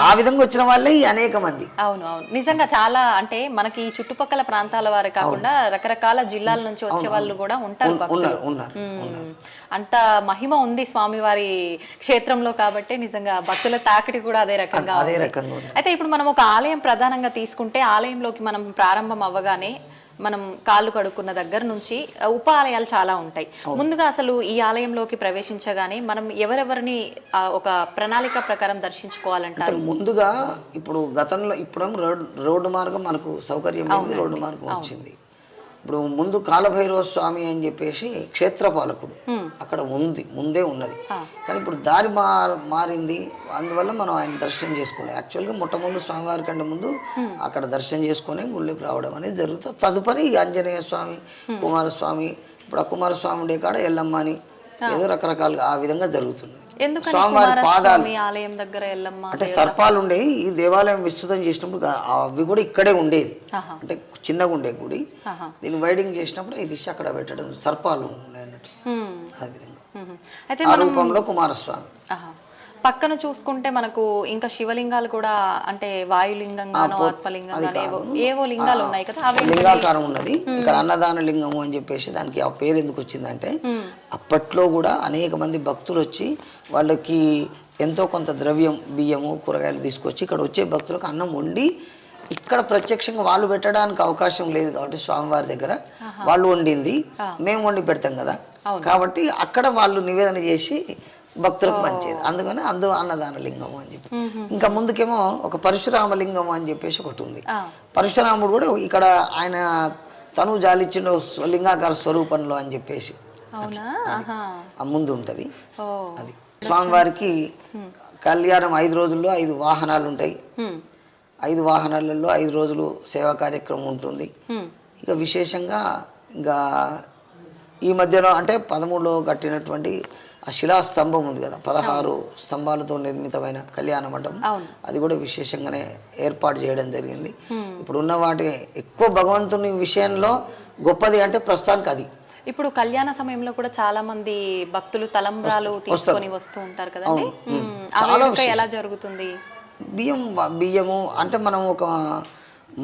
ఆ విధంగా వచ్చిన వాళ్ళే అనేక మంది. అవును అవును నిజంగా చాలా అంటే మనకి ఈ చుట్టుపక్కల ప్రాంతాల వారే కాకుండా రకరకాల జిల్లాల నుంచి వచ్చే వాళ్ళు కూడా ఉంటారు. అంత మహిమ ఉంది స్వామివారి క్షేత్రంలో కాబట్టి నిజంగా భక్తుల తాకిడి కూడా అదే రకంగా. అయితే ఇప్పుడు మనం ఒక ఆలయం ప్రధానంగా తీసుకుంటే ఆలయంలోకి మనం ప్రారంభం అవ్వగానే మనం కాళ్ళు కడుక్కున్న దగ్గర నుంచి ఉప ఆలయాలు చాలా ఉంటాయి. ముందుగా అసలు ఈ ఆలయంలోకి ప్రవేశించగానే మనం ఎవరెవరిని ఒక ప్రణాళిక ప్రకారం దర్శించుకోవాలంటారు? ముందుగా ఇప్పుడు గతంలో ఇప్పుడు రోడ్డు మార్గం మనకు సౌకర్యం, రోడ్డు మార్గం వచ్చింది. ఇప్పుడు ముందు కాలభైరవ స్వామి అని చెప్పేసి క్షేత్రపాలకుడు అక్కడ ముందే ఉన్నది. కానీ ఇప్పుడు దారి మారింది, అందువల్ల మనం ఆయన దర్శనం చేసుకోవాలి. యాక్చువల్గా మొట్టమొదటి స్వామివారి కంటే ముందు అక్కడ దర్శనం చేసుకొని గుళ్ళకి రావడం అనేది జరుగుతుంది. తదుపరి ఆంజనేయ స్వామి, కుమారస్వామి, ఇప్పుడు ఆ కుమారస్వామి ఉండే కాడ ఎల్లమ్మ అని ఏదో రకరకాలుగా ఆ విధంగా జరుగుతుంది. స్వామివారి పాదాలు అంటే సర్పాలు ఉండే ఈ దేవాలయం విస్తృతం చేసినప్పుడు అవి కూడా ఇక్కడే ఉండేది. అంటే చిన్నగా ఉండే గుడి, దీన్ని వైడింగ్ చేసినప్పుడు ఇది అక్కడ పెట్టడం సర్పాలు ఉన్నాయి అన్నట్టు. ఆ విధంగా ఆ రూపంలో కుమారస్వామి. పక్కన చూసుకుంటే మనకు ఇంకా శివలింగాలు కూడా అంటే వాయులింగంగానో ఆత్మలింగంగానో ఏవో లింగాలు ఉన్నాయి కదా, లింగాకారం ఉన్నది. ఇక్కడ అన్నదాన లింగము అని చెప్పేసి దానికి ఆ పేరు ఎందుకు వచ్చిందంటే అప్పట్లో కూడా అనేక మంది భక్తులు వచ్చి వాళ్ళకి ఎంతో కొంత ద్రవ్యం, బియ్యము, కూరగాయలు తీసుకొచ్చి ఇక్కడ వచ్చే భక్తులకు అన్నం వండి ఇక్కడ ప్రత్యక్షంగా వాళ్ళు పెట్టడానికి అవకాశం లేదు కాబట్టి స్వామివారి దగ్గర వాళ్ళు వండింది మేము వండి పెడతాం కదా, కాబట్టి అక్కడ వాళ్ళు నివేదన చేసి భక్తులకు పంచేది. అందుకని అన్నదాన లింగము అని చెప్పి. ఇంకా ముందుకేమో ఒక పరశురామ లింగము అని చెప్పేసి ఒకటి ఉంది. పరశురాముడు కూడా ఇక్కడ ఆయన తను జాలిచ్చిన లింగాకార స్వరూపంలో అని చెప్పేసి ఆ ముందు ఉంటది. అది స్వామివారికి కళ్యాణం 5 రోజుల్లో 5 వాహనాలు ఉంటాయి. 5 వాహనాలలో 5 రోజులు సేవా కార్యక్రమం ఉంటుంది. ఇక విశేషంగా ఇంకా ఈ మధ్యలో అంటే 13లో కట్టినటువంటి ఆ శిలాస్తంభం ఉంది కదా, 16 స్తంభాలతో నిర్మితమైన కళ్యాణ మండపం, అది కూడా విశేషంగానే ఏర్పాటు చేయడం జరిగింది. ఇప్పుడు ఉన్న వాటి ఎక్కువ భగవంతుని విషయంలో గొప్పది అంటే ప్రస్తుతానికి అది. ఇప్పుడు కళ్యాణ సమయంలో కూడా చాలా మంది భక్తులు తలంబ్రాలు తీసుకొని వస్తూ ఉంటారు కదండి. ఎలా జరుగుతుంది? బియ్యము అంటే మనం ఒక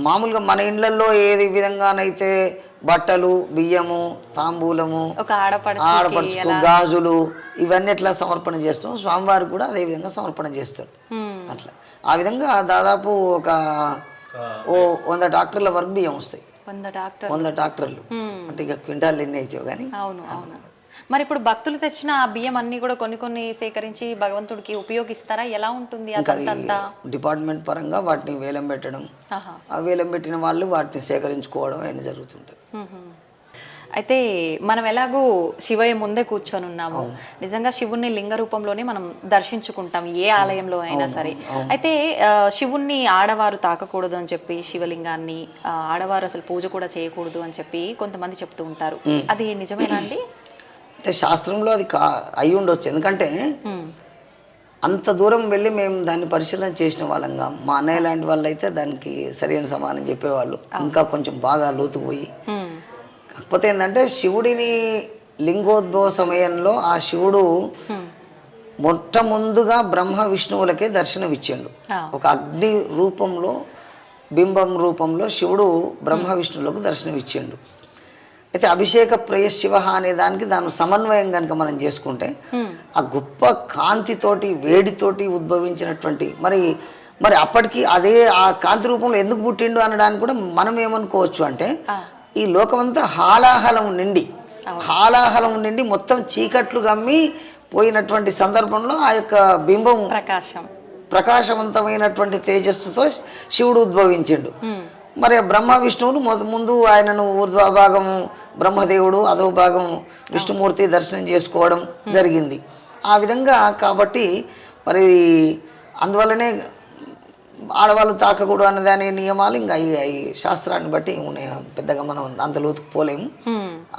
మామూలుగా మన ఇళ్లలో ఏ విధంగానైతే బట్టలు, బియ్యము, తాంబూలము, ఆడపడుచుకు గాజులు ఇవన్నీ ఎట్లా సమర్పణ చేస్తాం, స్వామివారికి కూడా అదే విధంగా సమర్పణ చేస్తారు. అట్లా ఆ విధంగా దాదాపు ఒక 100 ట్రాక్టర్ల వరకు బియ్యం వస్తాయి. 100 ట్రాక్టర్లు అంటే ఇక క్వింటాల్ ఎన్ని అవుతాయో కానీ. మరి ఇప్పుడు భక్తులు తెచ్చిన ఆ బియ్యం అన్ని కూడా కొన్ని సేకరించి భగవంతుడికి ఉపయోగిస్తారా? ఎలా ఉంటుంది అదంతా? డిపార్ట్మెంట్ పరంగా వాటిని వేలం పెట్టడం, ఆ వేలం పెట్టిన వాళ్ళు వాటిని సేకరించుకోవడం అయినా జరుగుతుంటుంది. అయితే మనం ఎలాగూ శివయ్య ముందే కూర్చొని ఉన్నాము, నిజంగా శివుణ్ణి లింగ రూపంలోనే మనం దర్శించుకుంటాం ఏ ఆలయంలో అయినా సరే. అయితే శివుణ్ణి ఆడవారు తాకకూడదు అని చెప్పి, శివలింగాన్ని ఆడవారు అసలు పూజ కూడా చేయకూడదు అని చెప్పి కొంతమంది చెప్తూ ఉంటారు. అది నిజమేనా అండి? అంటే శాస్త్రంలో అది అయి ఉండొచ్చు, ఎందుకంటే అంత దూరం వెళ్ళి మేము దాన్ని పరిశీలన చేసిన వాళ్ళంగా. మా అన్నయ్య లాంటి వాళ్ళు అయితే దానికి సరైన సమానం చెప్పేవాళ్ళు, ఇంకా కొంచెం బాగా లోతుపోయి. కాకపోతే ఏంటంటే శివుడిని లింగోద్భవ సమయంలో ఆ శివుడు మొట్టమొదటిగా బ్రహ్మ విష్ణువులకే దర్శనం ఇచ్చిండు. ఒక అగ్ని రూపంలో, బింబం రూపంలో శివుడు బ్రహ్మ విష్ణువులకు దర్శనం ఇచ్చిండు. అయితే అభిషేక ప్రియ శివ అనే దానికి దాని సమన్వయం కనుక మనం చేసుకుంటే ఆ గొప్ప కాంతితోటి, వేడితోటి ఉద్భవించినటువంటి మరి అప్పటికి అదే ఆ కాంతి రూపంలో ఎందుకు పుట్టిండు అనడానికి కూడా మనం ఏమనుకోవచ్చు అంటే, ఈ లోకమంతా హాలాహలం నిండి మొత్తం చీకట్లు గమ్మి పోయినటువంటి సందర్భంలో ఆ యొక్క బింబం ప్రకాశవంతమైనటువంటి తేజస్సుతో శివుడు ఉద్భవించిండు. మరి బ్రహ్మ విష్ణువులు ముందు ఆయనను ఊర్ధ్వభాగం బ్రహ్మదేవుడు, అదో భాగం విష్ణుమూర్తి దర్శనం చేసుకోవడం జరిగింది. ఆ విధంగా కాబట్టి మరి అందువల్లనే ఆడవాళ్ళు తాకకూడదు అన్నదాని నియమాలు ఇంకా అవి శాస్త్రాన్ని బట్టి ఉన్నాయి, పెద్దగా మనం అంత లోతుకు పోలేము.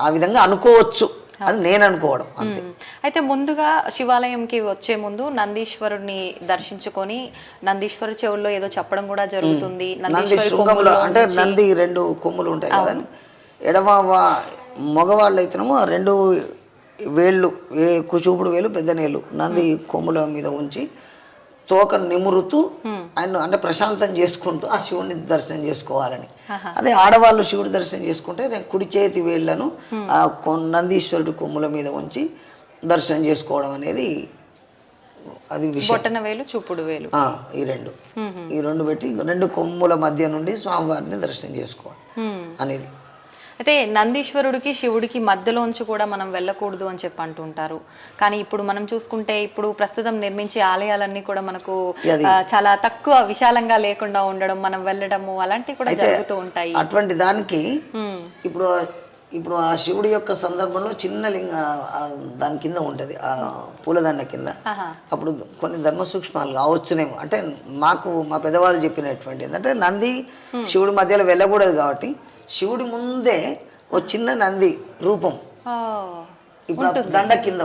ఆ విధంగా అనుకోవచ్చు, అది నేను అనుకోవడం అంతే. అయితే ముందుగా శివాలయంకి వచ్చే ముందు నందీశ్వరుడిని దర్శించుకొని, నందీశ్వరు చెవుల్లో ఏదో చెప్పడం కూడా జరుగుతుంది. నంది శృంగంలో అంటే నంది 2 కొమ్ములు ఉంటాయి కదండి. ఎడమ మగవాళ్ళు అయితేనేమో 2 వేళ్ళు, చూపుడు వేలు, పెద్ద నేలు నంది కొమ్ముల మీద ఉంచి తోక నిమురుతూ ఆయన అంటే ప్రశాంతం చేసుకుంటూ ఆ శివుడిని దర్శనం చేసుకోవాలని. అదే ఆడవాళ్ళు శివుడి దర్శనం చేసుకుంటే కుడి చేతి వేళ్లను ఆ నందీశ్వరుడి కొమ్ముల మీద ఉంచి దర్శనం చేసుకోవడం అనేది అది విషయం. చూపుడు వేలు ఈ రెండు పెట్టి 2 కొమ్ముల మధ్య నుండి స్వామివారిని దర్శనం చేసుకోవాలి అనేది. అయితే నందీశ్వరుడికి శివుడికి మధ్యలోంచి కూడా మనం వెళ్ళకూడదు అని చెప్పి అంటుంటారు. కానీ ఇప్పుడు మనం చూసుకుంటే ఇప్పుడు ప్రస్తుతం నిర్మించే ఆలయాలన్నీ కూడా మనకు చాలా తక్కువ విశాలంగా లేకుండా ఉండడం, మనం వెళ్ళడము అలాంటివి కూడా జరుగుతూ ఉంటాయి. అటువంటి దానికి ఇప్పుడు ఆ శివుడి యొక్క సందర్భంలో చిన్న లింగ దాని కింద ఉంటది, ఆ పూలదండ కింద. అప్పుడు కొన్ని ధర్మ సూక్ష్మాలు కావచ్చునేమో, అంటే మా పెద్దవాళ్ళు చెప్పినటువంటి ఏంటంటే నంది శివుడి మధ్యలో వెళ్ళకూడదు కాబట్టి శివుడి ముందే ఓ చిన్న నంది రూపం ఇప్పుడు దండ కింద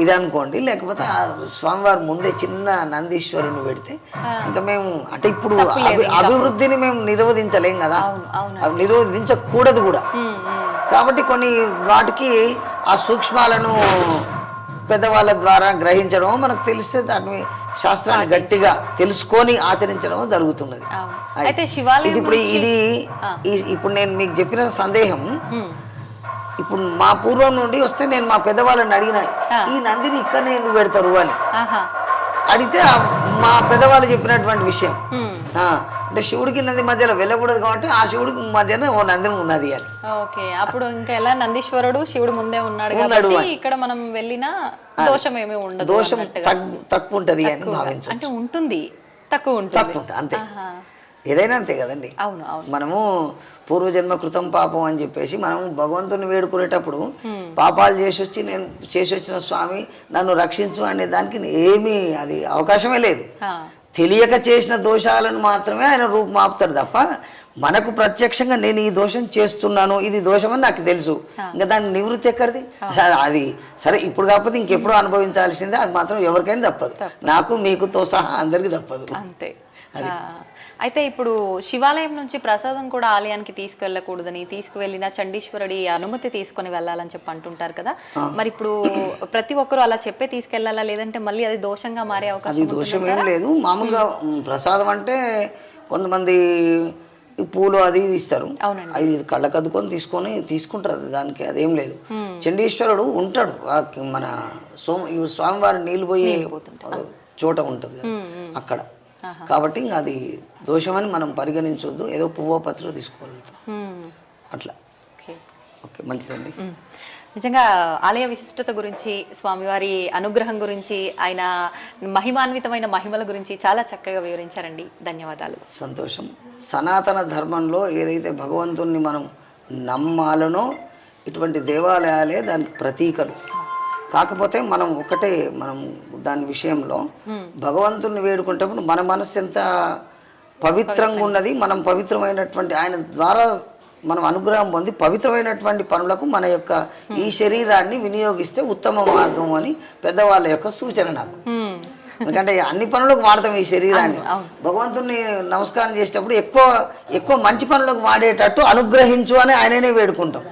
ఇదే అనుకోండి. లేకపోతే ఆ స్వామివారి ముందే చిన్న నందీశ్వరుని పెడితే ఇంకా మేము అంటే ఇప్పుడు అభివృద్ధిని మేము నిరోధించలేం కదా, అవి నిరోధించకూడదు కూడా. కాబట్టి కొన్ని వాటికి ఆ సూక్ష్మాలను పెద్దవాళ్ళ ద్వారా గ్రహించడం మనకు తెలిస్తే దాన్ని శాస్త్రాన్ని గట్టిగా తెలుసుకొని ఆచరించడం జరుగుతున్నది. ఇప్పుడు నేను మీకు చెప్పిన సందేహం ఇప్పుడు మా పూర్వం నుండి వస్తే నేను మా పెద్దవాళ్ళని అడిగిన ఈ నందిని ఇక్కడనే ఎందుకు పెడతారు అని అడిగితే మా పెద్దవాళ్ళు చెప్పినటువంటి విషయం అంటే శివుడికి నంది మధ్యలో వెళ్ళకూడదు కాబట్టి ఆ శివుడికి మధ్యన ఓ నందిని ఉన్నది అని. ఓకే, అప్పుడు ఇంకా ఎలా నందీశ్వరుడు శివుడు ముందే ఉన్నాడు కాబట్టి ఇక్కడ మనం వెళ్ళినా దోషం ఏమీ ఉండదు, దోషం తక్కువ ఉంటది అని భావించు. అంటే ఉంటుంది, తక్కువ ఉంటుంది అంతే, ఏదైనా అంతే కదండి. మనము పూర్వజన్మ కృతం పాపం అని చెప్పేసి మనం భగవంతుని వేడుకునేటప్పుడు పాపాలు చేసి వచ్చిన స్వామి నన్ను రక్షించు అనే దానికి ఏమీ అది అవకాశమే లేదు. తెలియక చేసిన దోషాలను మాత్రమే ఆయన రూపు మాపుతాడు తప్ప మనకు ప్రత్యక్షంగా నేను ఈ దోషం చేస్తున్నాను, ఇది దోషం అని నాకు తెలుసు, ఇంకా దాని నివృత్తి ఎక్కడిది? అది సరే ఇప్పుడు కాకపోతే ఇంకెప్పుడు అనుభవించాల్సిందే, అది మాత్రం ఎవరికైనా తప్పదు, నాకు మీకుతో సహా అందరికి తప్పదు. అంతే. అయితే ఇప్పుడు శివాలయం నుంచి ప్రసాదం కూడా ఆలయానికి తీసుకువెళ్ళకూడదని, తీసుకువెళ్ళిన చండీశ్వరుడి అనుమతి తీసుకొని వెళ్ళాలని చెప్పి అంటుంటారు కదా, మరి ఇప్పుడు ప్రతి ఒక్కరు అలా చెప్పే తీసుకెళ్లాలా, లేదంటే మళ్ళీ అది దోషంగా మారే అవకాశం? అది దోషం ఏం లేదు. మామూలుగా ప్రసాదం అంటే కొంతమంది పూలు అది ఇస్తారు, అది కళ్ళకు అద్దుకొని తీసుకుంటారు, దానికి అదేం లేదు. చండీశ్వరుడు ఉంటాడు మన స్వామివారి నీళ్ళు పోయే చోట ఉంటుంది అక్కడ, కాబట్టి ఇంకా అది దోషమని మనం పరిగణించవద్దు, ఏదో పువ్వో పత్రో తీసుకోగలుగుతాం అట్లా. ఓకే, మంచిదండి. నిజంగా ఆలయ విశిష్టత గురించి, స్వామివారి అనుగ్రహం గురించి, ఆయన మహిమాన్వితమైన మహిమల గురించి చాలా చక్కగా వివరించారండి. ధన్యవాదాలు. సంతోషం. సనాతన ధర్మంలో ఏదైతే భగవంతుణ్ణి మనం నమ్మాలనో ఇటువంటి దేవాలయాలే దానికి ప్రతీకలు. కాకపోతే మనం దాని విషయంలో భగవంతుని వేడుకుంటప్పుడు మన మనసు ఎంత పవిత్రంగా ఉన్నది, మనం పవిత్రమైనటువంటి ఆయన ద్వారా మనం అనుగ్రహం పొంది పవిత్రమైనటువంటి పనులకు మన యొక్క ఈ శరీరాన్ని వినియోగిస్తే ఉత్తమ మార్గం అని పెద్దవాళ్ళ యొక్క సూచన నాకు. ఎందుకంటే అన్ని పనులకు వాడతాం ఈ శరీరాన్ని. భగవంతుని నమస్కారం చేసేటప్పుడు ఎక్కువ మంచి పనులకు వాడేటట్టు అనుగ్రహించు అని ఆయననే వేడుకుంటాం.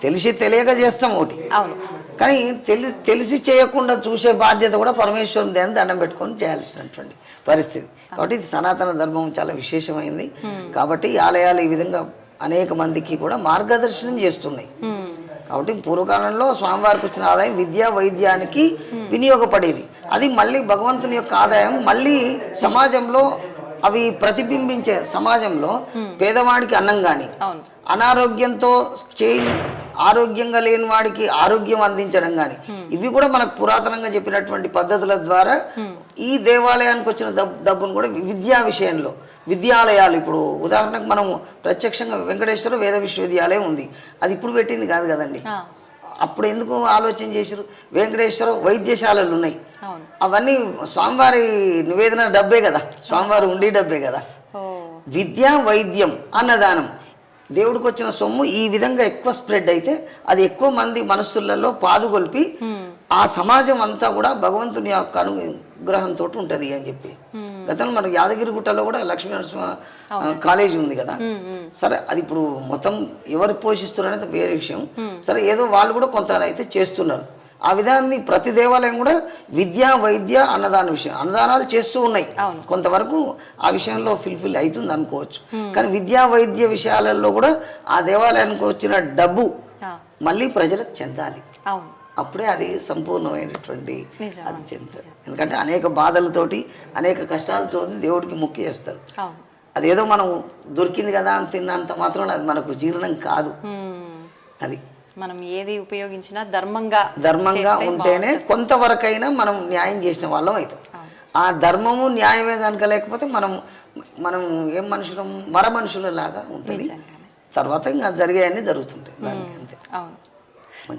తెలిసి తెలియక చేస్తాం ఒకటి, కానీ తెలిసి చేయకుండా చూసే బాధ్యత కూడా పరమేశ్వరుని దేని దండం పెట్టుకొని చేయాల్సినటువంటి పరిస్థితి. కాబట్టి ఇది సనాతన ధర్మం చాలా విశేషమైంది. కాబట్టి ఈ ఆలయాలు ఈ విధంగా అనేక మందికి కూడా మార్గదర్శనం చేస్తున్నాయి. కాబట్టి పూర్వకాలంలో స్వామివారికి వచ్చిన ఆదాయం విద్యా వైద్యానికి వినియోగపడేది, అది మళ్ళీ భగవంతుని యొక్క ఆదాయం మళ్ళీ సమాజంలో అవి ప్రతిబింబించే. సమాజంలో పేదవాడికి అన్నం కానీ, అనారోగ్యంతో ఆరోగ్యంగా లేని వాడికి ఆరోగ్యం అందించడం కానీ, ఇవి కూడా మనకు పురాతనంగా చెప్పినటువంటి పద్ధతుల ద్వారా ఈ దేవాలయానికి వచ్చిన డబ్బును కూడా విద్యా విషయంలో విద్యాలయాలు, ఇప్పుడు ఉదాహరణకు మనం ప్రత్యక్షంగా వెంకటేశ్వర వేద విశ్వవిద్యాలయం ఉంది, అది ఇప్పుడు పెట్టింది కాదు కదండి. అప్పుడు ఎందుకు ఆలోచన చేశారు? వెంకటేశ్వర వైద్యశాలలు ఉన్నాయి, అవన్నీ స్వామివారి నివేదన డబ్బే కదా, స్వామివారి ఉండి డబ్బే కదా. విద్య వైద్యం అన్నదానం దేవుడికి వచ్చిన సొమ్ము ఈ విధంగా ఎక్కువ స్ప్రెడ్ అయితే అది ఎక్కువ మంది మనస్సులలో పాదుగొల్పి ఆ సమాజం అంతా కూడా భగవంతుని యొక్క అనుగ్రహంతో ఉంటుంది అని చెప్పి. గతంలో మనకు యాదగిరిగుట్టలో కూడా లక్ష్మీనరసింహ కాలేజీ ఉంది కదా, సరే అది ఇప్పుడు మొత్తం ఎవరు పోషిస్తున్నారు అనేది వేరే విషయం. సరే ఏదో వాళ్ళు కూడా కొంత అయితే చేస్తున్నారు. ఆ విధాన్ని ప్రతి దేవాలయం కూడా విద్యా వైద్య అన్నదాన విషయం అన్నదానాలు చేస్తూ ఉన్నాయి. కొంతవరకు ఆ విషయంలో ఫిల్ఫిల్ అవుతుంది అనుకోవచ్చు, కానీ విద్యా వైద్య విషయాలలో కూడా ఆ దేవాలయానికి వచ్చిన డబ్బు మళ్ళీ ప్రజలకు చెందాలి, అప్పుడే అది సంపూర్ణమైనటువంటి అది చెందుతారు. ఎందుకంటే అనేక బాధలతోటి అనేక కష్టాలతో దేవుడికి మొక్కి చేస్తారు. అదేదో మనం దొరికింది కదా అని తిన్నంత మాత్రం అది మనకు జీర్ణం కాదు. అది మనం ఏది ఉపయోగించినా ధర్మంగా ఉంటేనే కొంతవరకైనా మనం న్యాయం చేసిన వాళ్ళం అవుతాం. ఆ ధర్మము న్యాయమే కనుక లేకపోతే మనం ఏం మనుషులం మర మనుషుల లాగా ఉంటుంది. తర్వాత ఇంకా జరిగాయన్నీ జరుగుతుంటాయి దానికి, అంతే.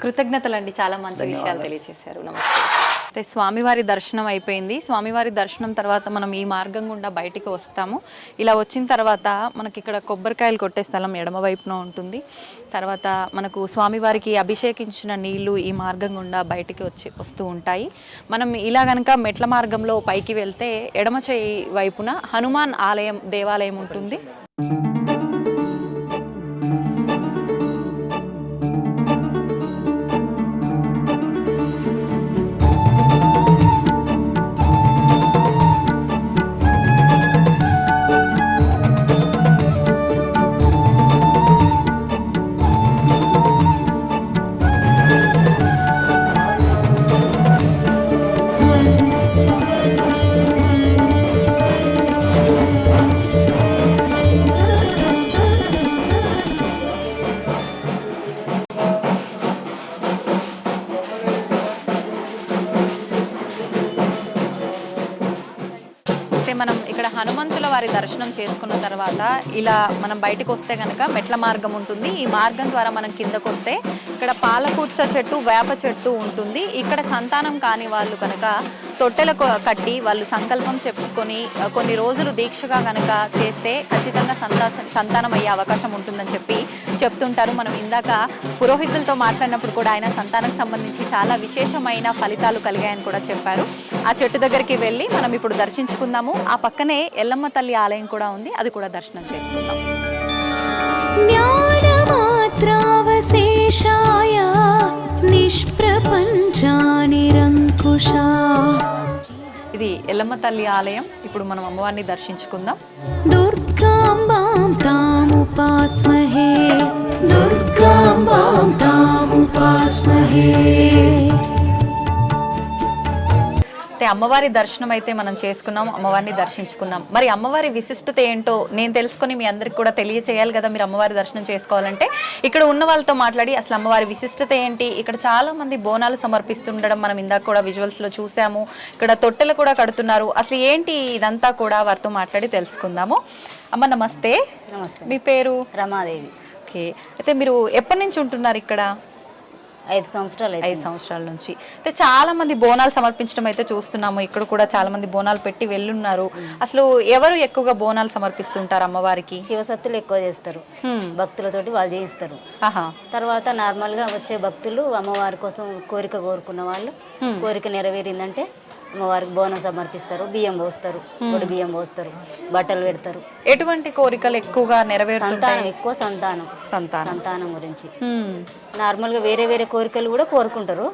కృతజ్ఞతలండి, చాలా మంచి విషయాలు తెలియజేశారు. నమస్తే. అయితే స్వామివారి దర్శనం అయిపోయింది. స్వామివారి దర్శనం తర్వాత మనం ఈ మార్గం గుండా బయటికి వస్తాము. ఇలా వచ్చిన తర్వాత మనకి ఇక్కడ కొబ్బరికాయలు కొట్టే స్థలం ఎడమ వైపున ఉంటుంది. తర్వాత మనకు స్వామివారికి అభిషేకించిన నీళ్లు ఈ మార్గం గుండా బయటికి వస్తూ ఉంటాయి. మనం ఇలా కనుక మెట్ల మార్గంలో పైకి వెళ్తే ఎడమ చేయి వైపున హనుమాన్ దేవాలయం ఉంటుంది. మనం ఇక్కడ హనుమంతుల వారి దర్శనం చేసుకున్న తర్వాత ఇలా మనం బయటకు వస్తే కనుక మెట్ల మార్గం ఉంటుంది. ఈ మార్గం ద్వారా మనం కిందకు వస్తే ఇక్కడ పాలకూర్చ చెట్టు, వేప చెట్టు ఉంటుంది. ఇక్కడ సంతానం కాని వాళ్ళు కనుక తొట్టెల కట్టి వాళ్ళు సంకల్పం చెప్పుకొని కొన్ని రోజులు దీక్షగా కనుక చేస్తే ఖచ్చితంగా సంతానం అయ్యే అవకాశం ఉంటుందని చెప్తుంటారు. మనం ఇందాక పురోహితులతో మాట్లాడినప్పుడు కూడా ఆయన సంతానం సంబంధించి చాలా విశేషమైన ఫలితాలు కలిగాయని కూడా చెప్పారు. ఆ చెట్టు దగ్గరికి వెళ్ళి మనం ఇప్పుడు దర్శించుకుందాము. ఆ పక్కనే ఎల్లమ్మ తల్లి ఆలయం కూడా ఉంది, అది కూడా దర్శనం చేసుకుందాం. జ్ఞానమాత్రావశేషాయ నిష్ప్రపంచానిరంకుశా. ఇది ఎల్లమ్మ తల్లి ఆలయం. ఇప్పుడు మనం అమ్మవారిని దర్శించుకుందాం. దుర్గాంబాం తాముపాస్మహే, దుర్గాంబాం తాముపాస్మహే. అమ్మవారి దర్శనం అయితే మనం చేసుకున్నాం, అమ్మవారిని దర్శించుకున్నాం. మరి అమ్మవారి విశిష్టత ఏంటో నేను తెలుసుకొని మీ అందరికి కూడా తెలియచేయాలి కదా. మీరు అమ్మవారి దర్శనం చేసుకోవాలంటే ఇక్కడ ఉన్న వాళ్ళతో మాట్లాడి అసలు అమ్మవారి విశిష్టత ఏంటి, ఇక్కడ చాలా మంది బోనాలు సమర్పిస్తుండడం మనం ఇందాక కూడా విజువల్స్ లో చూసాము. ఇక్కడ తొట్టెలు కూడా కడుతున్నారు. అసలు ఏంటి ఇదంతా కూడా వారితో మాట్లాడి తెలుసుకుందాము. అమ్మ నమస్తే. నమస్తే. మీ పేరు? రమాదేవి. ఓకే, అయితే మీరు ఎప్పటి నుంచి ఉంటున్నారు ఇక్కడ? 5 సంవత్సరాలు. 5 సంవత్సరాల నుంచి. అయితే చాలా మంది బోనాలు సమర్పించడం అయితే చూస్తున్నాము. ఇక్కడ కూడా చాలా మంది బోనాలు పెట్టి వెళ్ళున్నారు. అసలు ఎవరు ఎక్కువగా బోనాలు సమర్పిస్తుంటారు అమ్మవారికి? శివసత్తులు ఎక్కువ చేస్తారు, భక్తులతోటి వాళ్ళు చేయిస్తారు. తర్వాత నార్మల్ గా వచ్చే భక్తులు అమ్మవారి కోసం కోరిక కోరుకున్న వాళ్ళు కోరిక నెరవేరిందంటే అమ్మవారికి బోనం సమర్పిస్తారు, బియ్యం పోస్తారు, పొడి బియ్యం పోస్తారు, బట్టలు పెడతారు. ఎటువంటి కోరికలు ఎక్కువగా నెరవేరుతుంటాయి? ఎక్కువ సంతానం గురించి. నార్మల్ గా వేరే వేరే కోరికలు కూడా కోరుకుంటారు,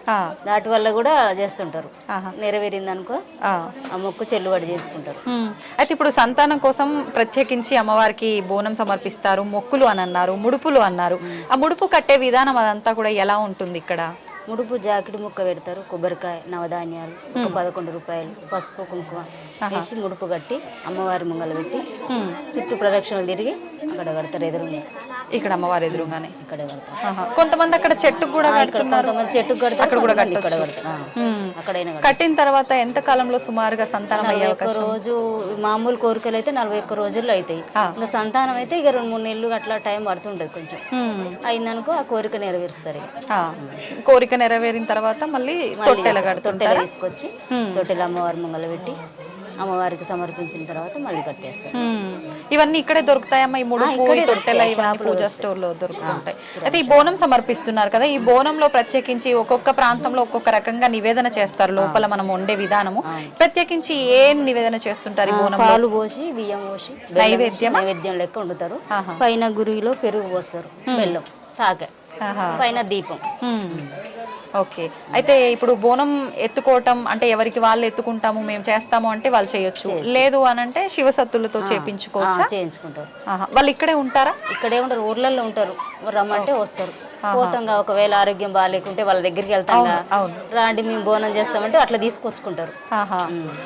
దాటి వల్ల కూడా చేస్తుంటారు. నెరవేరింది అనుకో ఆ మొక్కు చెల్లుబాటు చేసుకుంటారు. అయితే ఇప్పుడు సంతానం కోసం ప్రత్యేకించి అమ్మవారికి బోనం సమర్పిస్తారు, మొక్కులు అని అన్నారు, ముడుపులు అన్నారు. ఆ ముడుపు కట్టే విధానం అదంతా కూడా ఎలా ఉంటుంది ఇక్కడ? ముడుపు జాకెట్ ముక్క పెడతారు, కొబ్బరికాయ, నవధాన్యాలు, ఒక 11 రూపాయలు, పసుపు కుంకుమ వేసి ముడుపు కట్టి అమ్మవారి ముంగల పెట్టి చుట్టూ ప్రదక్షిణలు తిరిగి అక్కడ కడతారు. ఎదురుగా ఇక్కడ అమ్మవారి ఎదురుగానే ఇక్కడ కడతారు. కొంతమంది అక్కడ చెట్టుకు కూడా కడుతున్నారు, చెట్టుకు కడతారు, అక్కడ కూడా ఇక్కడ కడతారు. అక్కడైనా కట్టిన తర్వాత ఎంత కాలంలో సుమారుగా సంతానం అయ్యే అవకాశం? రోజు మామూలు కోరికలు అయితే 41 రోజుల్లో అవుతాయి. ఇంకా సంతానం అయితే ఇక 2-3 నెలలు అట్లా టైం పడుతుంటది. కొంచెం అయిందనుకో ఆ కోరిక నెరవేరుస్తారు. కోరిక నెరవేరిన తర్వాత మళ్ళీ తొట్టెల తీసుకొచ్చి తొట్టెల అమ్మవారి ముంగల పెట్టి అమ్మవారికి సమర్పించిన తర్వాత మళ్ళీ కట్టేస్తారు. ఇవన్నీ ఇక్కడే దొరుకుతాయమ్మా? ఈ ముడుపు, తొట్టెల ఇవన్నీ పూజా స్టోర్ లో దొరుకుతుంటాయి. అయితే ఈ బోనం సమర్పిస్తున్నారు కదా, ఈ బోనంలో ప్రత్యేకించి ఒక్కొక్క ప్రాంతంలో ఒక్కొక్క రకంగా నివేదన చేస్తారు. లోపల మనం వండే విధానము ప్రత్యేకించి ఏం నివేదన చేస్తుంటారు? ఈ బోనం పాలు పోసి బియ్యం పోసి నైవేద్యం లెక్క వండుతారు. పైన గురిలో పెరుగు పోస్తారు, బెల్లం, సాగ, పైన దీపం. ఓకే, అయితే ఇప్పుడు బోనం ఎత్తుకోవటం అంటే ఎవరికి వాళ్ళు ఎత్తుకుంటాము మేము చేస్తాము అంటే వాళ్ళు చేయొచ్చు, లేదు అని అంటే శివసత్తులతో చేయించుకుంటారు. వాళ్ళు ఇక్కడే ఉంటారా? ఇక్కడే ఉంటారు, ఊర్లలో ఉంటారు. రమ్మంటే వస్తారు, పోతాంగా. ఒకవేళ ఆరోగ్యం బాగాలేకుంటే వాళ్ళ దగ్గరికి వెళ్తాం, రాండి మేము బోనం చేస్తామంటే అట్లా తీసుకొచ్చుకుంటారు.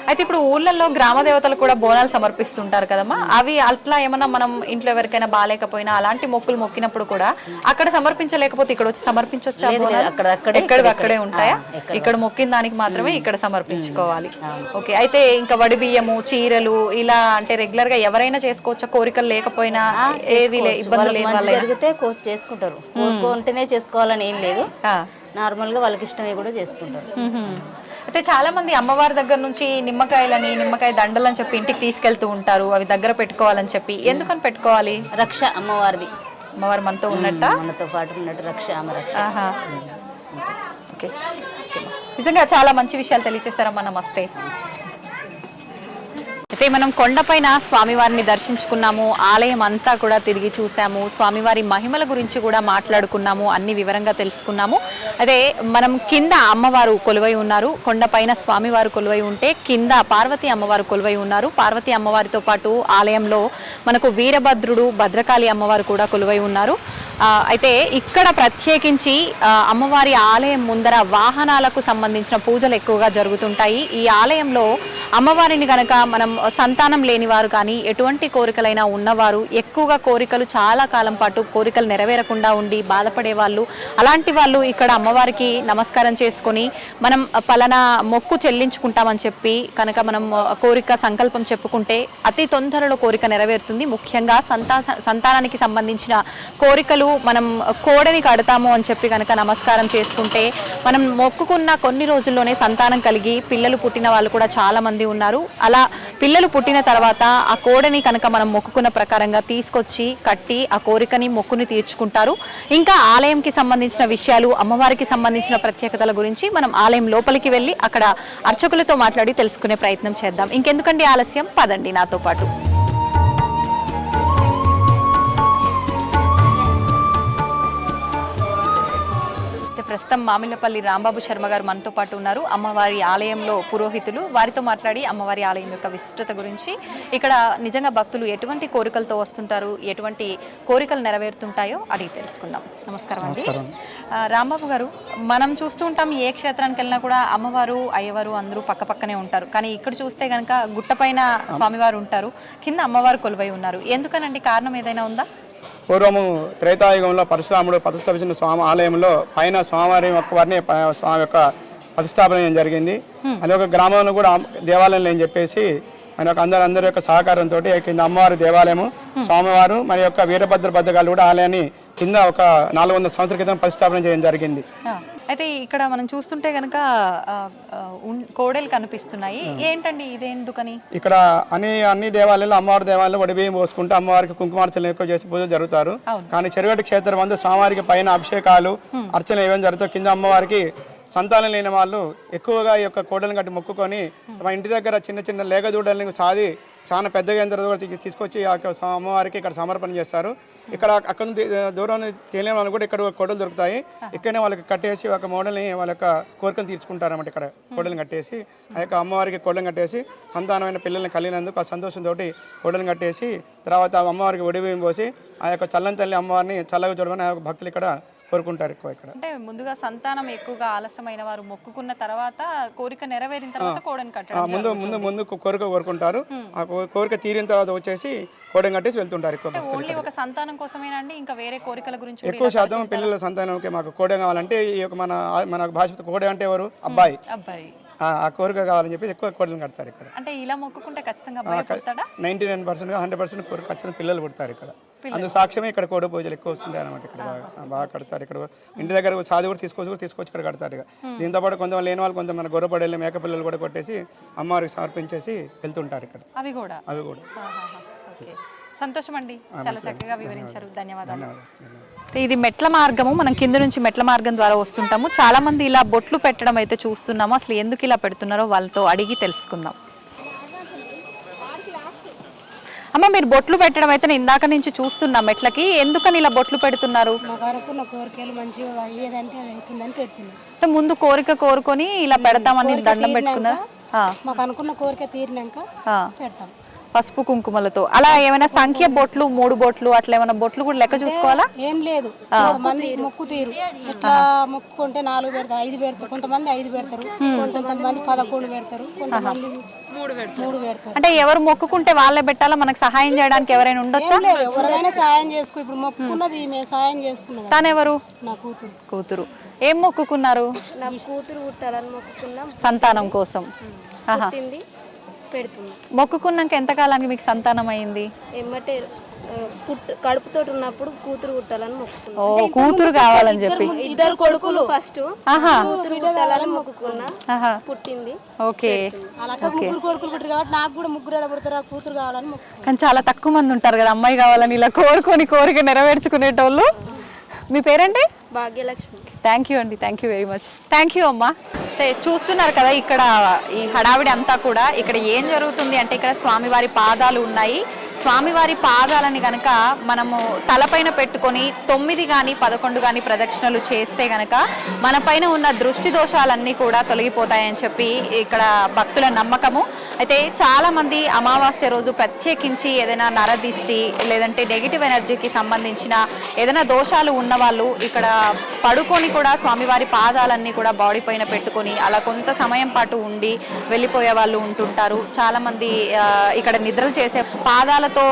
అయితే ఇప్పుడు ఊర్లలో గ్రామ దేవతలు కూడా బోనాలు సమర్పిస్తుంటారు కదమ్మా, అవి అట్లా ఏమన్నా మనం ఇంట్లో ఎవరికైనా బాగాలేకపోయినా అలాంటి మొక్కులు మొక్కినప్పుడు కూడా అక్కడ సమర్పించలేకపోతే ఇక్కడ వచ్చి సమర్పించొచ్చా? అక్కడే ఉంటాయా? ఇక్కడ మొక్కిన దానికి మాత్రమే ఇక్కడ సమర్పించుకోవాలి. ఓకే, అయితే ఇంకా వడి బియ్యము, చీరలు ఇలా అంటే రెగ్యులర్ గా ఎవరైనా చేసుకోవచ్చా? కోరికలు లేకపోయినా ఏవి ఇబ్బందులు లేని వాళ్ళు చేసుకుంటారు. కోరుకుంటేనే చేసుకోవాలని ఏం లేదు, నార్మల్ గా వాళ్ళకి ఇష్టమే కూడా చేసుకుంటారు. అయితే చాలా మంది అమ్మవారి దగ్గర నుంచి నిమ్మకాయ దండలని చెప్పి ఇంటికి తీసుకెళ్తూ ఉంటారు, అవి దగ్గర పెట్టుకోవాలని చెప్పి. ఎందుకని పెట్టుకోవాలి? రక్ష అమ్మవారిది. అమ్మవారు మనతో ఉన్నట్ట, మనతో పాటు ఉన్నట్టు రక్ష, అమ్మ రక్ష. ఓకే, నిజంగా చాలా మంచి విషయాలు తెలియజేశారమ్మా. నమస్తే. అయితే మనం కొండపైన స్వామివారిని దర్శించుకున్నాము, ఆలయం అంతా కూడా తిరిగి చూసాము, స్వామివారి మహిమల గురించి కూడా మాట్లాడుకున్నాము, అన్ని వివరంగా తెలుసుకున్నాము. అదే మనం కింద అమ్మవారు కొలువై ఉన్నారు, కొండపైన స్వామివారు కొలువై ఉంటే కింద పార్వతీ అమ్మవారు కొలువై ఉన్నారు. పార్వతీ అమ్మవారితో పాటు ఆలయంలో మనకు వీరభద్రుడు, భద్రకాళి అమ్మవారు కూడా కొలువై ఉన్నారు. అయితే ఇక్కడ ప్రత్యేకించి అమ్మవారి ఆలయం ముందర వాహనాలకు సంబంధించిన పూజలు ఎక్కువగా జరుగుతుంటాయి. ఈ ఆలయంలో అమ్మవారిని గనక మనం సంతానం లేనివారు కానీ ఎటువంటి కోరికలైనా ఉన్నవారు ఎక్కువగా కోరికలు చాలా కాలం పాటు కోరికలు నెరవేరకుండా ఉండి బాధపడే వాళ్ళు, అలాంటి వాళ్ళు ఇక్కడ అమ్మవారికి నమస్కారం చేసుకొని మనం పలానా మొక్కు చెల్లించుకుంటామని చెప్పి కనుక మనం కోరిక సంకల్పం చెప్పుకుంటే అతి తొందరలో కోరిక నెరవేరుతుంది. ముఖ్యంగా సంతానానికి సంబంధించిన కోరికలు మనం కోడని కడతాము అని చెప్పి కనుక నమస్కారం చేసుకుంటే మనం మొక్కుకున్న కొన్ని రోజుల్లోనే సంతానం కలిగి పిల్లలు పుట్టిన వాళ్ళు కూడా చాలా మంది ఉన్నారు. అలా పిల్లలు పుట్టిన తర్వాత ఆ కోడని కనుక మనం మొక్కుకున్న ప్రకారంగా తీసుకొచ్చి కట్టి ఆ కోరికని మొక్కుని తీర్చుకుంటారు. ఇంకా ఆలయంకి సంబంధించిన విషయాలు, అమ్మవారికి సంబంధించిన ప్రత్యేకతల గురించి మనం ఆలయం లోపలికి వెళ్ళి అక్కడ అర్చకులతో మాట్లాడి తెలుసుకునే ప్రయత్నం చేద్దాం. ఇంకెందుకండి ఆలస్యం, పదండి నాతో పాటు. ప్రస్తుతం మామిళ్ళపల్లి రాంబాబు శర్మ గారు మనతో పాటు ఉన్నారు. అమ్మవారి ఆలయంలో పురోహితులు. వారితో మాట్లాడి అమ్మవారి ఆలయం యొక్క విశిష్టత గురించి, ఇక్కడ నిజంగా భక్తులు ఎటువంటి కోరికలతో వస్తుంటారు, ఎటువంటి కోరికలు నెరవేరుతుంటాయో అడిగి తెలుసుకుందాం. నమస్కారం అండి. రాంబాబు గారు, మనం చూస్తూ ఉంటాం ఏ క్షేత్రానికి వెళ్ళినా కూడా అమ్మవారు అయ్యవారు అందరూ పక్క పక్కనే ఉంటారు. కానీ ఇక్కడ చూస్తే కనుక గుట్టపైన స్వామివారు ఉంటారు, కింద అమ్మవారు కొలువై ఉన్నారు. ఎందుకనండి, కారణం ఏదైనా ఉందా? పూర్వము త్రేతాయుగంలో పరశురాముడు ప్రతిష్ఠాపించిన స్వామి ఆలయంలో పైన స్వామివారి వారిని స్వామి యొక్క ప్రతిష్టాపన జరిగింది. అది ఒక గ్రామంలో కూడా దేవాలయం అని చెప్పేసి మన యొక్క అందరి యొక్క సహకారంతో కింద అమ్మవారి దేవాలయము, స్వామివారు మరి యొక్క వీరభద్ర భద్రకాలు కూడా ఆలయాన్ని కింద ఒక 400 సంవత్సరాల క్రితం ప్రతిష్టాపన చేయడం జరిగింది. అయితే ఇక్కడ మనం చూస్తుంటే కనుక కోడలు కనిపిస్తున్నాయి. ఏంటండి ఇదేందుకని? ఇక్కడ అన్ని దేవాలయాల్లో అమ్మవారి దేవాలయంలో వడిబియ్యం పోసుకుంటూ అమ్మవారికి కుంకుమార్చనలు ఎక్కువ చేసి పూజలు జరుగుతారు. కానీ చెరుగట్టు క్షేత్రం అందు స్వామివారికి పైన అభిషేకాలు అర్చనలు ఏమైనా జరుగుతాయి. కింద అమ్మవారికి సంతానం లేని వాళ్ళు ఎక్కువగా ఈ యొక్క కోడలను కట్టి మొక్కుకొని మా ఇంటి దగ్గర చిన్న చిన్న లేగదూడల్ని సాది చాలా పెద్దగా అయిన తర్వాత తీసుకొచ్చి అమ్మవారికి ఇక్కడ సమర్పణ చేస్తారు. ఇక్కడ అక్కడ దూరం తెలియని వాళ్ళు కూడా ఇక్కడ కోడలు దొరుకుతాయి. ఇక్కడనే వాళ్ళకి కట్టేసి ఒక మోడల్ని వాళ్ళ యొక్క కోరికలు తీర్చుకుంటారు అన్నమాట. ఇక్కడ కోడలను కట్టేసి ఆ యొక్క అమ్మవారికి కోడలను కట్టేసి సంతానమైన పిల్లల్ని కలిగినందుకు ఆ సంతోషంతో కోడలను కట్టేసి తర్వాత అమ్మవారికి ఒడిబియ్యం పోసి ఆ యొక్క చల్లని తల్లి అమ్మవారిని చల్లగా చూడమని ఆ భక్తులు ఇక్కడ కోరుకుంటారు ఎక్కువ. ఇక్కడ అంటే ముందుగా సంతానం ఎక్కువగా ఆలస్యమైన వారు మొక్కుకున్న తర్వాత కోరిక నెరవేరిన తర్వాత కోడని కట్టడం ముందు కోరిక కోరుకుంటారు. ఆ కోరిక తీరిన తర్వాత వచ్చేసి కోడని కట్టేసి వెళ్తుంటారు ఎక్కువ భక్తులు. ఓన్లీ ఒక సంతానం కోసమేనా అండి, ఇంకా వేరే కోరికల గురించి? ఎక్కువ శాతం పిల్లల సంతానంకి మాకు కోడ కావాలంటే ఈ యొక్క మన భాష కోడ అంటే ఎవరు? అబ్బాయి. ఆ కోరిక కావాలని చెప్పి ఎక్కువ కోడలను కడతారు ఇక్కడ. అంటే ఇలా మొక్కుకుంటే ఖచ్చితంగా అబ్బాయి పుడతాడా? 99% 100% కోరిక ఖచ్చితంగా పిల్లలు పుడతారు ఇక్కడ. అందుకు సాక్ష్యమే ఇక్కడ కోడి పూజలు ఎక్కువ వస్తుంటాయి అనమాట. ఇక్కడ బాగా కడతారు. ఇక్కడ ఇంటి దగ్గర సాది కూడా తీసుకొచ్చి ఇక్కడ కడతారు. ఇక దీంతో పాటు కొంతమంది లేని వాళ్ళు కొంతమంది గొర్రెపడేళ్ళు మేక పిల్లలు కూడా కొట్టేసి అమ్మవారికి సమర్పించేసి వెళ్తుంటారు ఇక్కడ. అవి కూడా సంతోషం అండి, చాలా చక్కగా వివరించారు. ధన్యవాదాలు. ఇది మెట్ల మార్గము. మనం కింద నుంచి మెట్ల మార్గం ద్వారా వస్తుంటాము. చాలా మంది ఇలా బొట్లు పెట్టడం అయితే చూస్తున్నాము. అసలు ఎందుకు ఇలా పెడుతున్నారో వాళ్ళతో అడిగి తెలుసుకుందాం. అమ్మ, మీరు బొట్లు పెట్టడం అయితే నేను ఇందాక నుంచి చూస్తున్నా మెట్లకి, ఎందుకని ఇలా బొట్లు పెడుతున్నారు? ముందు కోరిక కోరుకొని ఇలా పెడతామని దండం పెట్టుకున్నారు. మాకు అనుకున్న కోరిక తీరినాక పెడతాం పసుపు కుంకుమలతో. అలా ఏమైనా సంఖ్య బొట్లు, 3 బొట్లు అట్లా ఏమైనా బొట్లు కూడా లెక్క చూసుకోవాలా? ఏం లేదు, మంది మొక్కు తీరు. ఇట్లా మొక్కుకుంటే 4 పెడతారు, 5 పెడతారు, కొంతమంది 5 పెడతారు, కొంతమంది 11 పెడతారు, కొంతమంది 3 పెడతారు. అంటే ఎవరు మొక్కుకుంటే వాళ్ళే పెట్టాలా? మనకు సహాయం చేయడానికి ఎవరైనా ఉండొచ్చా? ఎవరైనా సాయం చేసుకో. ఇప్పుడు మొక్కుకున్నది ఈమె సాయం చేస్తున్నది. తనెవరు? నా కూతురు. ఏం మొక్కుకున్నారు? నా కూతురు పుట్టాలని మొక్కుకున్నాం, సంతానం కోసం. పెడుతుంది. మొక్కుకున్నాక ఎంత కాలానికి మీకు సంతానం అయింది? ఏమంటే కడుపుతో ఉన్నప్పుడు కూతురు పుట్టాలని మొక్కుకున్నా. ఓ, కూతురు కావాలని చెప్పి 2 కొడుకులు ఫస్ట్ కూతురు పుట్టాలని మొక్కుకున్నా, పుట్టింది. ఓకే, అలా 3 కొడుకులు పుట్టారు కాబట్టి నాకు కూడా 3 పుడతారు, కూతురు కావాలని మొక్కుకున్నా. కానీ చాలా తక్కువ మంది ఉంటారు కదా అమ్మాయి కావాలని ఇలా కోరిక నెరవేర్చుకునేటోళ్ళు. మీ పేరండి? భాగ్యలక్ష్మి. థ్యాంక్ యూ అండి, thank you very much. Thank you అమ్మా. చూస్తున్నారు కదా ఇక్కడ ఈ హడావిడి అంతా కూడా. ఇక్కడ ఏం జరుగుతుంది అంటే ఇక్కడ స్వామివారి పాదాలు ఉన్నాయి, స్వామివారి పాదాలని గనక మనము తలపైన పెట్టుకొని 9 కానీ 11 కానీ ప్రదక్షిణలు చేస్తే గనక మన పైన ఉన్న దృష్టి దోషాలన్నీ కూడా తొలగిపోతాయని చెప్పి ఇక్కడ భక్తుల నమ్మకము. అయితే చాలా మంది అమావాస్య రోజు ప్రత్యేకించి ఏదైనా నరదిష్టి లేదంటే నెగిటివ్ ఎనర్జీకి సంబంధించిన ఏదైనా దోషాలు ఉన్న వాళ్ళు ఇక్కడ పడుకొని కూడా స్వామివారి పాదాలన్నీ కూడా బాడీ పైన పెట్టుకొని అలా కొంత సమయం పాటు ఉండి వెళ్ళిపోయే వాళ్ళు ఉంటుంటారు. చాలా మంది ఇక్కడ నిద్రలు చేసే పాదాలతో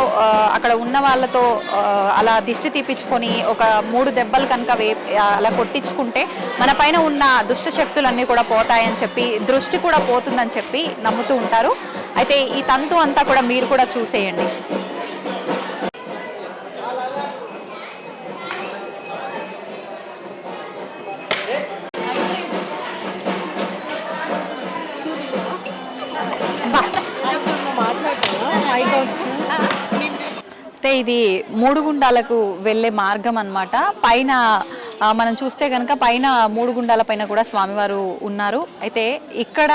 అక్కడ ఉన్న వాళ్ళతో అలా దిష్టి తీపించుకొని ఒక 3 దెబ్బలు కనుక అలా కొట్టించుకుంటే మన పైన ఉన్న దుష్ట శక్తులన్నీ కూడా పోతాయని చెప్పి, దృష్టి కూడా పోతుందని చెప్పి నమ్ముతూ ఉంటారు. అయితే ఈ తంతు అంతా కూడా మీరు కూడా చూసేయండి. అయితే ఇది 3 గుండాలకు వెళ్ళే మార్గం అన్నమాట. పైన మనం చూస్తే కనుక పైన 3 గుండాల పైన కూడా స్వామివారు ఉన్నారు. అయితే ఇక్కడ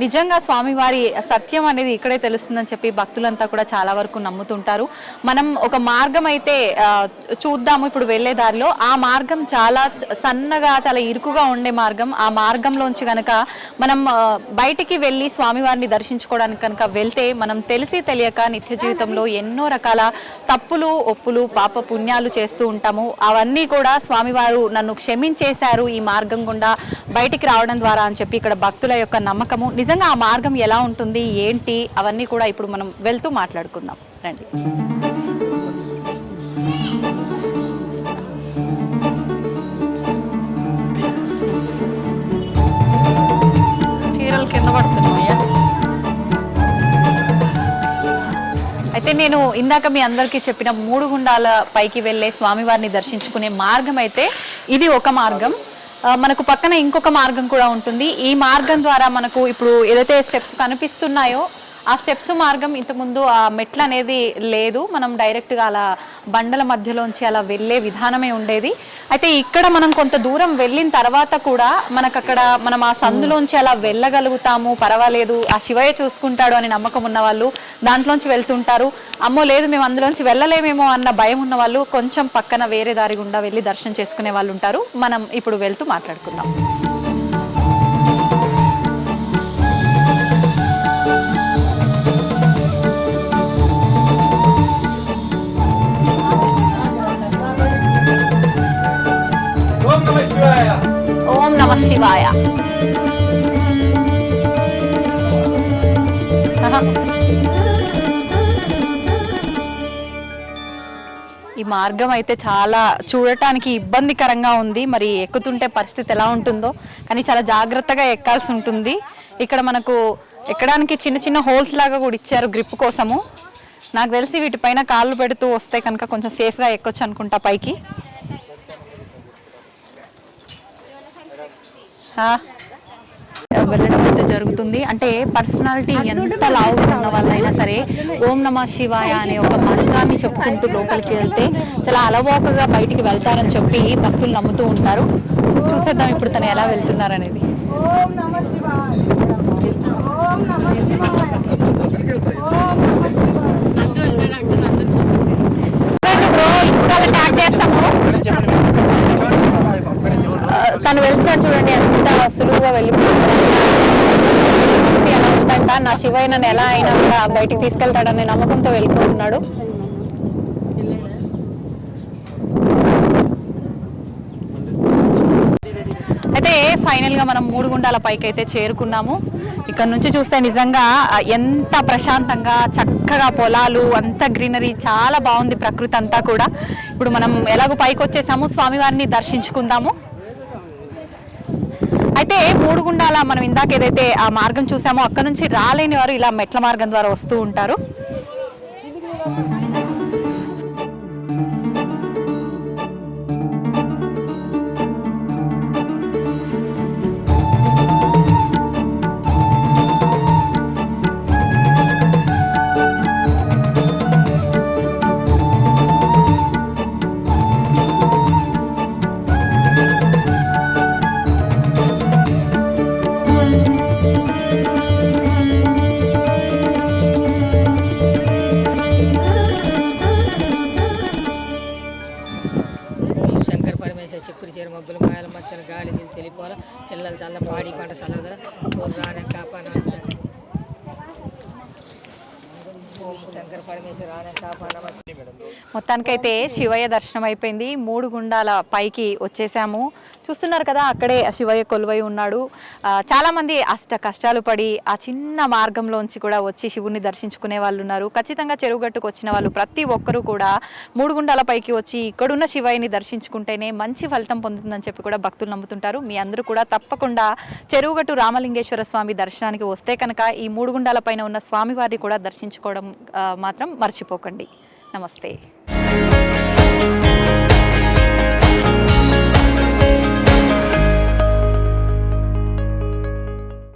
నిజంగా స్వామివారి సత్యం అనేది ఇక్కడే తెలుస్తుందని చెప్పి భక్తులంతా కూడా చాలా వరకు నమ్ముతుంటారు. మనం ఒక మార్గం అయితే చూద్దాము ఇప్పుడు వెళ్ళే దారిలో. ఆ మార్గం చాలా సన్నగా చాలా ఇరుకుగా ఉండే మార్గం. ఆ మార్గంలోంచి కనుక మనం బయటికి వెళ్ళి స్వామివారిని దర్శించుకోవడానికి కనుక వెళ్తే మనం తెలిసి తెలియక నిత్య జీవితంలో ఎన్నో రకాల తప్పులు ఒప్పులు పాప పుణ్యాలు చేస్తూ ఉంటాము. అవన్నీ కూడా స్వామివారు నన్ను క్షమించేశారు ఈ మార్గం గుండా బయటికి రావడం ద్వారా అని చెప్పి ఇక్కడ భక్తుల యొక్క నమ్మకము. నిజంగా ఆ మార్గం ఎలా ఉంటుంది ఏంటి అవన్నీ కూడా ఇప్పుడు మనం వెళ్తూ మాట్లాడుకుందాం రండి. చీరలు కింద పడుతున్నాయ్యా. అయితే నేను ఇందాక మీ అందరికీ చెప్పిన 3 గుండాల పైకి వెళ్ళే స్వామివారిని దర్శించుకునే మార్గం అయితే ఇది ఒక మార్గం. మనకు పక్కన ఇంకొక మార్గం కూడా ఉంటుంది. ఈ మార్గం ద్వారా మనకు ఇప్పుడు ఏదైతే స్టెప్స్ కనిపిస్తున్నాయో ఆ స్టెప్స్ మార్గం ఇంతకుముందు ఆ మెట్లు అనేది లేదు. మనం డైరెక్ట్గా అలా బండల మధ్యలోంచి అలా వెళ్ళే విధానమే ఉండేది. అయితే ఇక్కడ మనం కొంత దూరం వెళ్ళిన తర్వాత కూడా మనకు అక్కడ మనం ఆ సందులోంచి అలా వెళ్ళగలుగుతాము, పర్వాలేదు ఆ శివయ్య చూసుకుంటాడు అని నమ్మకం ఉన్న వాళ్ళు దాంట్లోంచి వెళ్తుంటారు. అమ్మో లేదు మేము అందులోంచి వెళ్ళలేమేమో అన్న భయం ఉన్న వాళ్ళు కొంచెం పక్కన వేరే దారి గుండా వెళ్ళి దర్శనం చేసుకునే వాళ్ళు ఉంటారు. మనం ఇప్పుడు వెళ్తూ మాట్లాడుకుందాం. ఓం నమః శివాయ. ఈ మార్గం అయితే చాలా చూడటానికి ఇబ్బందికరంగా ఉంది. మరి ఎక్కుతుంటే పరిస్థితి ఎలా ఉంటుందో కానీ చాలా జాగ్రత్తగా ఎక్కాల్సి ఉంటుంది. ఇక్కడ మనకు ఎక్కడానికి చిన్న చిన్న హోల్స్ లాగా కూడా ఇచ్చారు గ్రిప్ కోసము. నాకు తెలిసి వీటిపైన కాళ్ళు పెడుతూ వస్తే కనుక కొంచెం సేఫ్గా ఎక్కొచ్చు అనుకుంటా పైకి. వెళ్ళడం అయితే జరుగుతుంది. అంటే పర్సనాలిటీ ఎంత లావుగా ఉన్న వాళ్ళైనా సరే ఓం నమః శివాయ అనే ఒక మంత్రాన్ని చెప్పుకుంటూ లోపలికి వెళ్తే చాలా అలవోకగా బయటికి వెళ్తారని చెప్పి భక్తులు నమ్ముతూ ఉంటారు. చూసేద్దాం ఇప్పుడు తను ఎలా వెళ్తున్నారు అనేది. ట్యాగ్ చేస్తాము. తను వెళ్తున్నాడు చూడండి ఎంత సులువుగా వెళ్ళిపోతుందంట. నా శివయ్య నన్ను ఎలా అయినా కూడా బయటికి తీసుకెళ్తాడనే నమ్మకంతో వెళ్ళిపోతున్నాడు. అయితే ఫైనల్ గా మనం 3 గుండాల పైకి అయితే చేరుకున్నాము. ఇక్కడ నుంచి చూస్తే నిజంగా ఎంత ప్రశాంతంగా చక్కగా పొలాలు అంత గ్రీనరీ చాలా బాగుంది ప్రకృతి అంతా కూడా. ఇప్పుడు మనం ఎలాగో పైకి వచ్చేసాము, స్వామివారిని దర్శించుకుందాము. అయితే 3 గుండాల మనం ఇందాక ఏదైతే ఆ మార్గం చూసామో అక్కడ నుంచి రాలేని వారు ఇలా మెట్ల మార్గం ద్వారా వస్తూ ఉంటారు. సలదా రాణ కాపానా ఓం శంకర పరమేశ్వర రాణ కాపానా. మొత్తానికైతే శివయ్య దర్శనం అయిపోయింది. 3 గుండాల పైకి వచ్చేసాము. చూస్తున్నారు కదా, అక్కడే శివయ్య కొలువై ఉన్నాడు. చాలామంది అష్ట కష్టాలు పడి ఆ చిన్న మార్గంలోంచి కూడా వచ్చి శివుని దర్శించుకునే వాళ్ళు ఉన్నారు. ఖచ్చితంగా చెరువుగట్టుకు వచ్చిన వాళ్ళు ప్రతి ఒక్కరూ కూడా 3 గుండాల పైకి వచ్చి ఇక్కడున్న శివయ్యని దర్శించుకుంటేనే మంచి ఫలితం పొందుతుందని చెప్పి కూడా భక్తులు నమ్ముతుంటారు. మీ అందరూ కూడా తప్పకుండా చెరువుగట్టు రామలింగేశ్వర స్వామి దర్శనానికి వస్తే కనుక ఈ 3 గుండాల పైన ఉన్న స్వామివారిని కూడా దర్శించుకోవడం మాత్రం మర్చిపోకండి. నమస్తే.